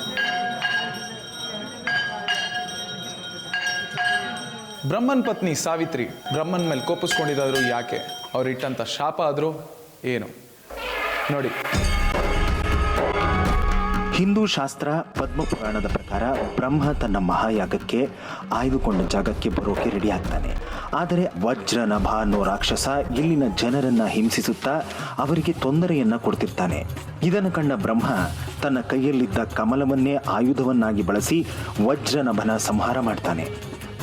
ಬ್ರಹ್ಮನ್ ಪತ್ನಿ ಸಾವಿತ್ರಿ ಬ್ರಹ್ಮನ್ ಮೇಲೆ ಕೋಪಿಸ್ಕೊಂಡಿದ್ದಾದ್ರು ಯಾಕೆ? ಅವ್ರು ಇಟ್ಟಂಥ ಶಾಪ ಆದರೂ ಏನು ನೋಡಿ. ಹಿಂದೂ ಶಾಸ್ತ್ರ ಪದ್ಮಪುರಾಣದ ಪ್ರಕಾರ ಬ್ರಹ್ಮ ತನ್ನ ಮಹಾಯಾಗಕ್ಕೆ ಆಯ್ದುಕೊಂಡ ಜಾಗಕ್ಕೆ ಬರೋಕೆ ರೆಡಿ ಆಗ್ತಾನೆ. ಆದರೆ ವಜ್ರನಭ ಅನ್ನೋ ರಾಕ್ಷಸ ಇಲ್ಲಿನ ಜನರನ್ನ ಹಿಂಸಿಸುತ್ತಾ ಅವರಿಗೆ ತೊಂದರೆಯನ್ನ ಕೊಡ್ತಿರ್ತಾನೆ. ಇದನ್ನು ಕಂಡ ಬ್ರಹ್ಮ ತನ್ನ ಕೈಯಲ್ಲಿದ್ದ ಕಮಲವನ್ನೇ ಆಯುಧವನ್ನಾಗಿ ಬಳಸಿ ವಜ್ರನಭನ ಸಂಹಾರ ಮಾಡ್ತಾನೆ.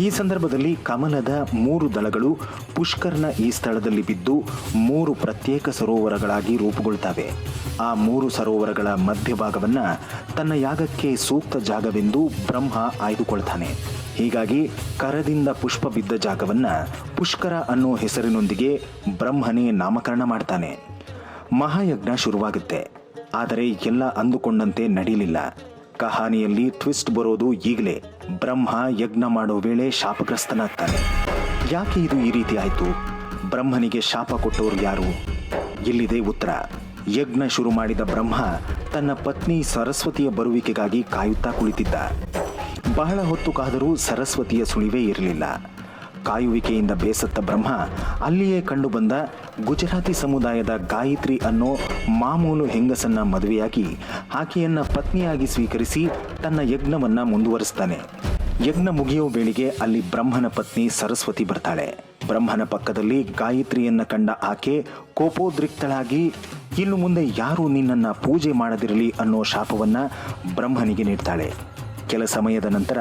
ಈ ಸಂದರ್ಭದಲ್ಲಿ ಕಮಲದ 3 ದಳಗಳು ಪುಷ್ಕರ್ನ ಈ ಸ್ಥಳದಲ್ಲಿ ಬಿದ್ದು 3 ಪ್ರತ್ಯೇಕ ಸರೋವರಗಳಾಗಿ ರೂಪುಗೊಳ್ತವೆ. ಆ 3 ಸರೋವರಗಳ ಮಧ್ಯಭಾಗವನ್ನ ತನ್ನ ಯಾಗಕ್ಕೆ ಸೂಕ್ತ ಜಾಗವೆಂದು ಬ್ರಹ್ಮ ಆಯ್ದುಕೊಳ್ತಾನೆ. ಹೀಗಾಗಿ ಕರದಿಂದ ಪುಷ್ಪ ಬಿದ್ದ ಜಾಗವನ್ನ ಪುಷ್ಕರ ಅನ್ನೋ ಹೆಸರಿನೊಂದಿಗೆ ಬ್ರಹ್ಮನೇ ನಾಮಕರಣ ಮಾಡ್ತಾನೆ. ಮಹಾಯಜ್ಞ ಶುರುವಾಗುತ್ತೆ. ಆದರೆ ಎಲ್ಲ ಅಂದುಕೊಂಡಂತೆ ನಡೀಲಿಲ್ಲ. ಕಹಾನಿಯಲ್ಲಿ ಟ್ವಿಸ್ಟ್ ಬರೋದು ಈಗಲೇ. ಬ್ರಹ್ಮ ಯಜ್ಞ ಮಾಡೋ ವೇಳೆ ಶಾಪಗ್ರಸ್ತನಾಗ್ತಾನೆ. ಯಾಕೆ ಇದು ಈ ರೀತಿ ಆಯಿತು? ಬ್ರಹ್ಮನಿಗೆ ಶಾಪ ಕೊಟ್ಟವರು ಯಾರು? ಇಲ್ಲಿದೆ ಉತ್ತರ. ಯಜ್ಞ ಶುರು ಮಾಡಿದ ಬ್ರಹ್ಮ ತನ್ನ ಪತ್ನಿ ಸರಸ್ವತಿಯ ಬರುವಿಕೆಗಾಗಿ ಕಾಯುತ್ತಾ ಕುಳಿತಿದ್ದ. ಬಹಳ ಹೊತ್ತು ಕಾದರೂ ಸರಸ್ವತಿಯ ಸುಳಿವೇ ಇರಲಿಲ್ಲ. ಕಾಯುವಿಕೆಯಿಂದ ಬೇಸತ್ತ ಬ್ರಹ್ಮ ಅಲ್ಲಿಯೇ ಕಂಡುಬಂದ ಗುಜರಾತಿ ಸಮುದಾಯದ ಗಾಯತ್ರಿ ಅನ್ನೋ ಮಾಮೂಲು ಹೆಂಗಸನ್ನ ಮದುವೆಯಾಗಿ ಆಕೆಯನ್ನ ಪತ್ನಿಯಾಗಿ ಸ್ವೀಕರಿಸಿ ತನ್ನ ಯಜ್ಞವನ್ನ ಮುಂದುವರಿಸ್ತಾನೆ. ಯಜ್ಞ ಮುಗಿಯೋ ವೇಳೆಗೆ ಅಲ್ಲಿ ಬ್ರಹ್ಮನ ಪತ್ನಿ ಸರಸ್ವತಿ ಬರ್ತಾಳೆ. ಬ್ರಹ್ಮನ ಪಕ್ಕದಲ್ಲಿ ಗಾಯತ್ರಿಯನ್ನ ಕಂಡ ಆಕೆ ಕೋಪೋದ್ರಿಕ್ತಳಾಗಿ ಇನ್ನು ಮುಂದೆ ಯಾರೂ ನಿನ್ನನ್ನು ಪೂಜೆ ಮಾಡದಿರಲಿ ಅನ್ನೋ ಶಾಪವನ್ನ ಬ್ರಹ್ಮನಿಗೆ ನೀಡ್ತಾಳೆ. ಕೆಲ ಸಮಯದ ನಂತರ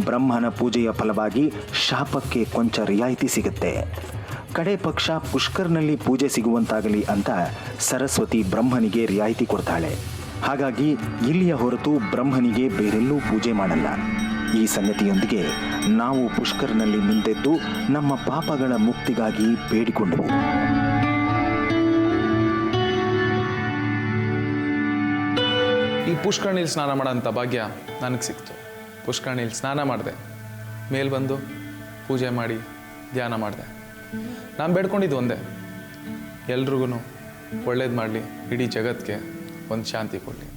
ಬ್ರಹ್ಮನ ಪೂಜೆಯ ಫಲವಾಗಿ ಶಾಪಕ್ಕೆ ಕೊಂಚ ರಿಯಾಯಿತಿ ಸಿಗುತ್ತೆ. ಕಡೆ ಪಕ್ಷ ಪುಷ್ಕರ್ನಲ್ಲಿ ಪೂಜೆ ಸಿಗುವಂತಾಗಲಿ ಅಂತ ಸರಸ್ವತಿ ಬ್ರಹ್ಮನಿಗೆ ರಿಯಾಯಿತಿ ಕೊಡ್ತಾಳೆ. ಹಾಗಾಗಿ ಇಲ್ಲಿಯ ಹೊರತು ಬ್ರಹ್ಮನಿಗೆ ಬೇರೆಲ್ಲೂ ಪೂಜೆ ಮಾಡಲ್ಲ. ಈ ಸಂಗತಿಯೊಂದಿಗೆ ನಾವು ಪುಷ್ಕರ್ನಲ್ಲಿ ನಿಂತೆದ್ದು ನಮ್ಮ ಪಾಪಗಳ ಮುಕ್ತಿಗಾಗಿ ಬೇಡಿಕೊಂಡೆವು. ಈ ಪುಷ್ಕರಣಿಲಿ ಸ್ನಾನ ಮಾಡೋಂಥ ಭಾಗ್ಯ ನನಗೆ ಸಿಕ್ತು. ಪುಷ್ಕರಣಿಲಿ ಸ್ನಾನ ಮಾಡಿದೆ, ಮೇಲೆ ಬಂದು ಪೂಜೆ ಮಾಡಿ ಧ್ಯಾನ ಮಾಡಿದೆ. ನಾನು ಬೇಡ್ಕೊಂಡಿದ್ದು ಒಂದೇ, ಎಲ್ರಿಗೂ ಒಳ್ಳೇದು ಮಾಡಲಿ, ಇಡೀ ಜಗತ್ತಿಗೆ ಒಂದು ಶಾಂತಿ ಕೊಡಲಿ.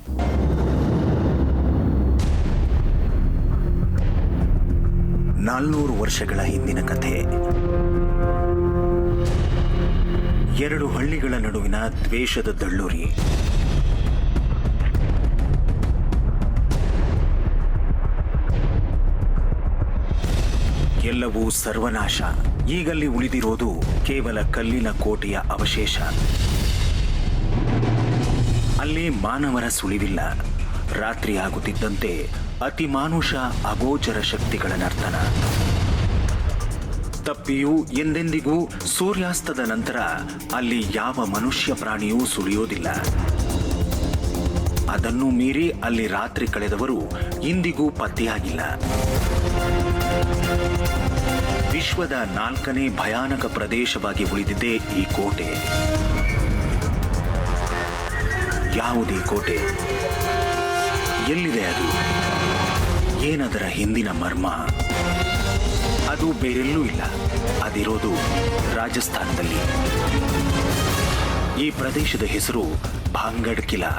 400 ವರ್ಷಗಳ ಹಿಂದಿನ ಕಥೆ. 2 ಹಳ್ಳಿಗಳ ನಡುವಿನ ದ್ವೇಷದ ದಳ್ಳೂರಿ. ಎಲ್ಲವೂ ಸರ್ವನಾಶ. ಈಗಲ್ಲಿ ಉಳಿದಿರೋದು ಕೇವಲ ಕಲ್ಲಿನ ಕೋಟೆಯ ಅವಶೇಷ. ಅಲ್ಲಿ ಮಾನವರ ಸುಳಿವಿಲ್ಲ. ರಾತ್ರಿ ಆಗುತ್ತಿದ್ದಂತೆ ಅತಿಮಾನುಷ ಅಗೋಚರ ಶಕ್ತಿಗಳ ನರ್ತನ. ತಪ್ಪಿಯೂ ಎಂದೆಂದಿಗೂ ಸೂರ್ಯಾಸ್ತದ ನಂತರ ಅಲ್ಲಿ ಯಾವ ಮನುಷ್ಯ ಪ್ರಾಣಿಯೂ ಸುಳಿಯೋದಿಲ್ಲ. ಅದನ್ನು ಮೀರಿ ಅಲ್ಲಿ ರಾತ್ರಿ ಕಳೆದವರು ಇಂದಿಗೂ ಪತ್ತೆಯಾಗಿಲ್ಲ. ವಿಶ್ವದ 4ನೇ ಭಯಾನಕ ಪ್ರದೇಶವಾಗಿ ಉಳಿದಿದೆ ಈ ಕೋಟೆ. ಯಾವುದೇ ಕೋಟೆ? ಎಲ್ಲಿದೆ ಅದು? ಏನದರ ಹಿಂದಿನ ಮರ್ಮ? ಅದು ಬೇರೆಲ್ಲೂ ಇಲ್ಲ. ಅದಿರೋದು ರಾಜಸ್ಥಾನದಲ್ಲಿ. ಈ ಪ್ರದೇಶದ ಹೆಸರು ಭಾಂಗಡ್ ಕಿಲಾ.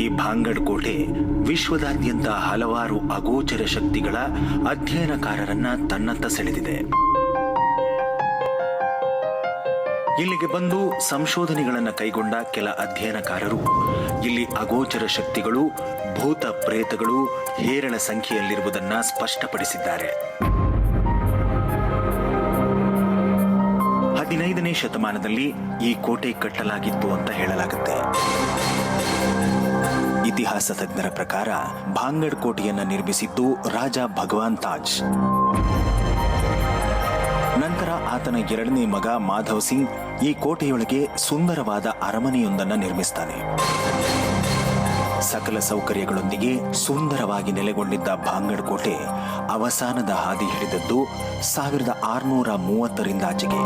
ಈ ಭಾಂಗಡ್ ಕೋಟೆ ವಿಶ್ವದಾದ್ಯಂತ ಹಲವಾರು ಅಗೋಚರ ಶಕ್ತಿಗಳ ಅಧ್ಯಯನಕಾರರನ್ನ ತನ್ನತ್ತ ಸೆಳೆದಿದೆ. ಇಲ್ಲಿಗೆ ಬಂದು ಸಂಶೋಧನೆಗಳನ್ನು ಕೈಗೊಂಡ ಕೆಲ ಅಧ್ಯಯನಕಾರರು ಇಲ್ಲಿ ಅಗೋಚರ ಶಕ್ತಿಗಳು, ಭೂತ ಪ್ರೇತಗಳು ಹೇರಳ ಸಂಖ್ಯೆಯಲ್ಲಿರುವುದನ್ನ ಸ್ಪಷ್ಟಪಡಿಸಿದ್ದಾರೆ. 15ನೇ ಶತಮಾನದಲ್ಲಿ ಈ ಕೋಟೆ ಕಟ್ಟಲಾಗಿತ್ತು ಅಂತ ಹೇಳಲಾಗುತ್ತೆ. ಇತಿಹಾಸ ತಜ್ಞರ ಪ್ರಕಾರ ಭಾಂಗಡ್ ಕೋಟೆಯನ್ನ ನಿರ್ಮಿಸಿದ್ದು ರಾಜ ಭಗವಾನ್ ತಾಜ್. ನಂತರ ಆತನ 2ನೇ ಮಗ ಮಾಧವ್ ಸಿಂಗ್ ಈ ಕೋಟೆಯೊಳಗೆ ಸುಂದರವಾದ ಅರಮನೆಯೊಂದನ್ನು ನಿರ್ಮಿಸ್ತಾನೆ. ಸಕಲ ಸೌಕರ್ಯಗಳೊಂದಿಗೆ ಸುಂದರವಾಗಿ ನೆಲೆಗೊಂಡಿದ್ದ ಭಾಂಗಡ್ ಕೋಟೆ ಅವಸಾನದ ಹಾದಿ ಹಿಡಿದದ್ದು 1630ರಿಂದಾಚೆಗೆ.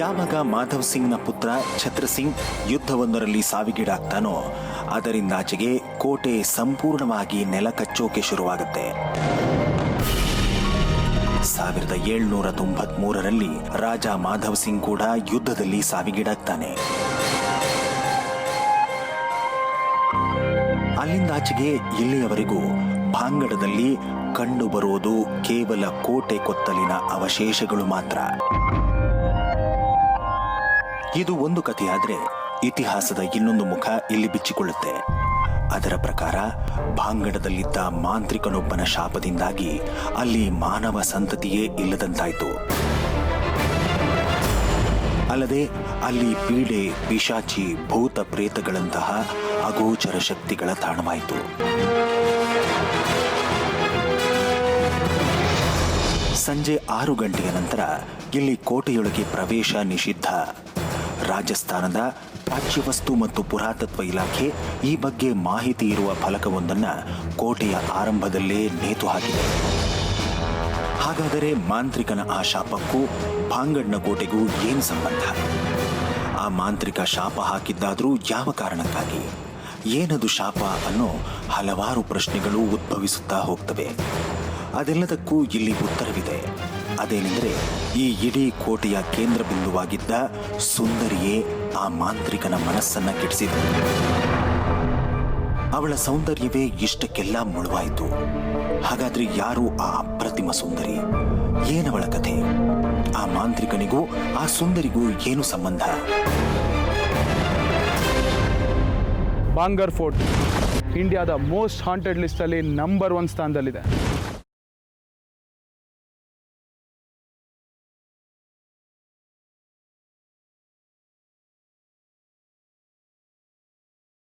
ಯಾವಾಗ ಮಾಧವ್ ಸಿಂಗ್ನ ಪುತ್ರ ಛತ್ರ ಸಿಂಗ್ ಯುದ್ಧವೊಂದರಲ್ಲಿ ಸಾವಿಗೀಡಾಗ್ತಾನೋ ಅದರಿಂದಾಚೆಗೆ ಕೋಟೆ ಸಂಪೂರ್ಣವಾಗಿ ನೆಲಕಚ್ಚೋಕೆ ಶುರುವಾಗುತ್ತೆ. 1793ರಲ್ಲಿ ರಾಜ ಮಾಧವ್ ಸಿಂಗ್ ಕೂಡ ಯುದ್ಧದಲ್ಲಿ ಸಾವಿಗೀಡಾಗ್ತಾನೆ. ಅಲ್ಲಿಂದಾಚೆಗೆ ಇಲ್ಲಿಯವರೆಗೂ ಭಾಂಗಡದಲ್ಲಿ ಕಂಡುಬರುವುದು ಕೇವಲ ಕೋಟೆ ಕೊತ್ತಲಿನ ಅವಶೇಷಗಳು ಮಾತ್ರ. ಇದು ಒಂದು ಕಥೆಯಾದ್ರೆ ಇತಿಹಾಸದ ಇನ್ನೊಂದು ಮುಖ ಇಲ್ಲಿ ಬಿಚ್ಚಿಕೊಳ್ಳುತ್ತೆ. ಅದರ ಪ್ರಕಾರ ಭಾಂಗಡದಲ್ಲಿದ್ದ ಮಾಂತ್ರಿಕನೊಬ್ಬನ ಶಾಪದಿಂದಾಗಿ ಅಲ್ಲಿ ಮಾನವ ಸಂತತಿಯೇ ಇಲ್ಲದಂತಾಯಿತು. ಅಲ್ಲದೆ ಅಲ್ಲಿ ಪೀಡೆ, ಪಿಶಾಚಿ, ಭೂತ ಪ್ರೇತಗಳಂತಹ ಅಗೋಚರ ಶಕ್ತಿಗಳ ತಾಣವಾಯಿತು. ಸಂಜೆ 6 ಗಂಟೆಯ ನಂತರ ಇಲ್ಲಿ ಕೋಟೆಯೊಳಗೆ ಪ್ರವೇಶ ನಿಷಿದ್ಧ. ರಾಜಸ್ಥಾನದ ಪ್ರಾಚ್ಯವಸ್ತು ಮತ್ತು ಪುರಾತತ್ವ ಇಲಾಖೆ ಈ ಬಗ್ಗೆ ಮಾಹಿತಿ ಇರುವ ಫಲಕವೊಂದನ್ನು ಕೋಟೆಯ ಆರಂಭದಲ್ಲೇ ನೇತು ಹಾಕಿದೆ. ಹಾಗಾದರೆ ಮಾಂತ್ರಿಕನ ಆ ಶಾಪಕ್ಕೂ ಭಾಂಗಡ್ನ ಕೋಟೆಗೂ ಏನು ಸಂಬಂಧ? ಆ ಮಾಂತ್ರಿಕ ಶಾಪ ಹಾಕಿದ್ದಾದ್ರೂ ಯಾವ ಕಾರಣಕ್ಕಾಗಿ? ಏನದು ಶಾಪ ಅನ್ನೋ ಹಲವಾರು ಪ್ರಶ್ನೆಗಳು ಉದ್ಭವಿಸುತ್ತಾ ಹೋಗ್ತವೆ. ಅದೆಲ್ಲದಕ್ಕೂ ಇಲ್ಲಿ ಉತ್ತರವಿದೆ. ಅದೇನೆಂದರೆ, ಈ ಇಡೀ ಕೋಟೆಯ ಕೇಂದ್ರ ಬಿಂದುವಾಗಿದ್ದ ಸುಂದರಿಯೇ ಆ ಮಾಂತ್ರಿಕನ ಮನಸ್ಸನ್ನ ಕೆಡಿಸಿದಳು. ಅವಳ ಸೌಂದರ್ಯವೇ ಇಷ್ಟಕ್ಕೆಲ್ಲ ಮುಳುವಾಯಿತು. ಹಾಗಾದ್ರೆ ಯಾರು ಆ ಅಪ್ರತಿಮ ಸುಂದರಿ? ಏನವಳ ಕಥೆ? ಆ ಮಾಂತ್ರಿಕನಿಗೂ ಆ ಸುಂದರಿಗೂ ಏನು ಸಂಬಂಧ? ಬಾಂಗರ್ ಫೋರ್ಟ್ ಇಂಡಿಯಾದ ಮೋಸ್ಟ್ ಹಾಂಟೆಡ್ ಲಿಸ್ಟಲ್ಲಿ ನಂಬರ್ 1 ಸ್ಥಾನದಲ್ಲಿದೆ.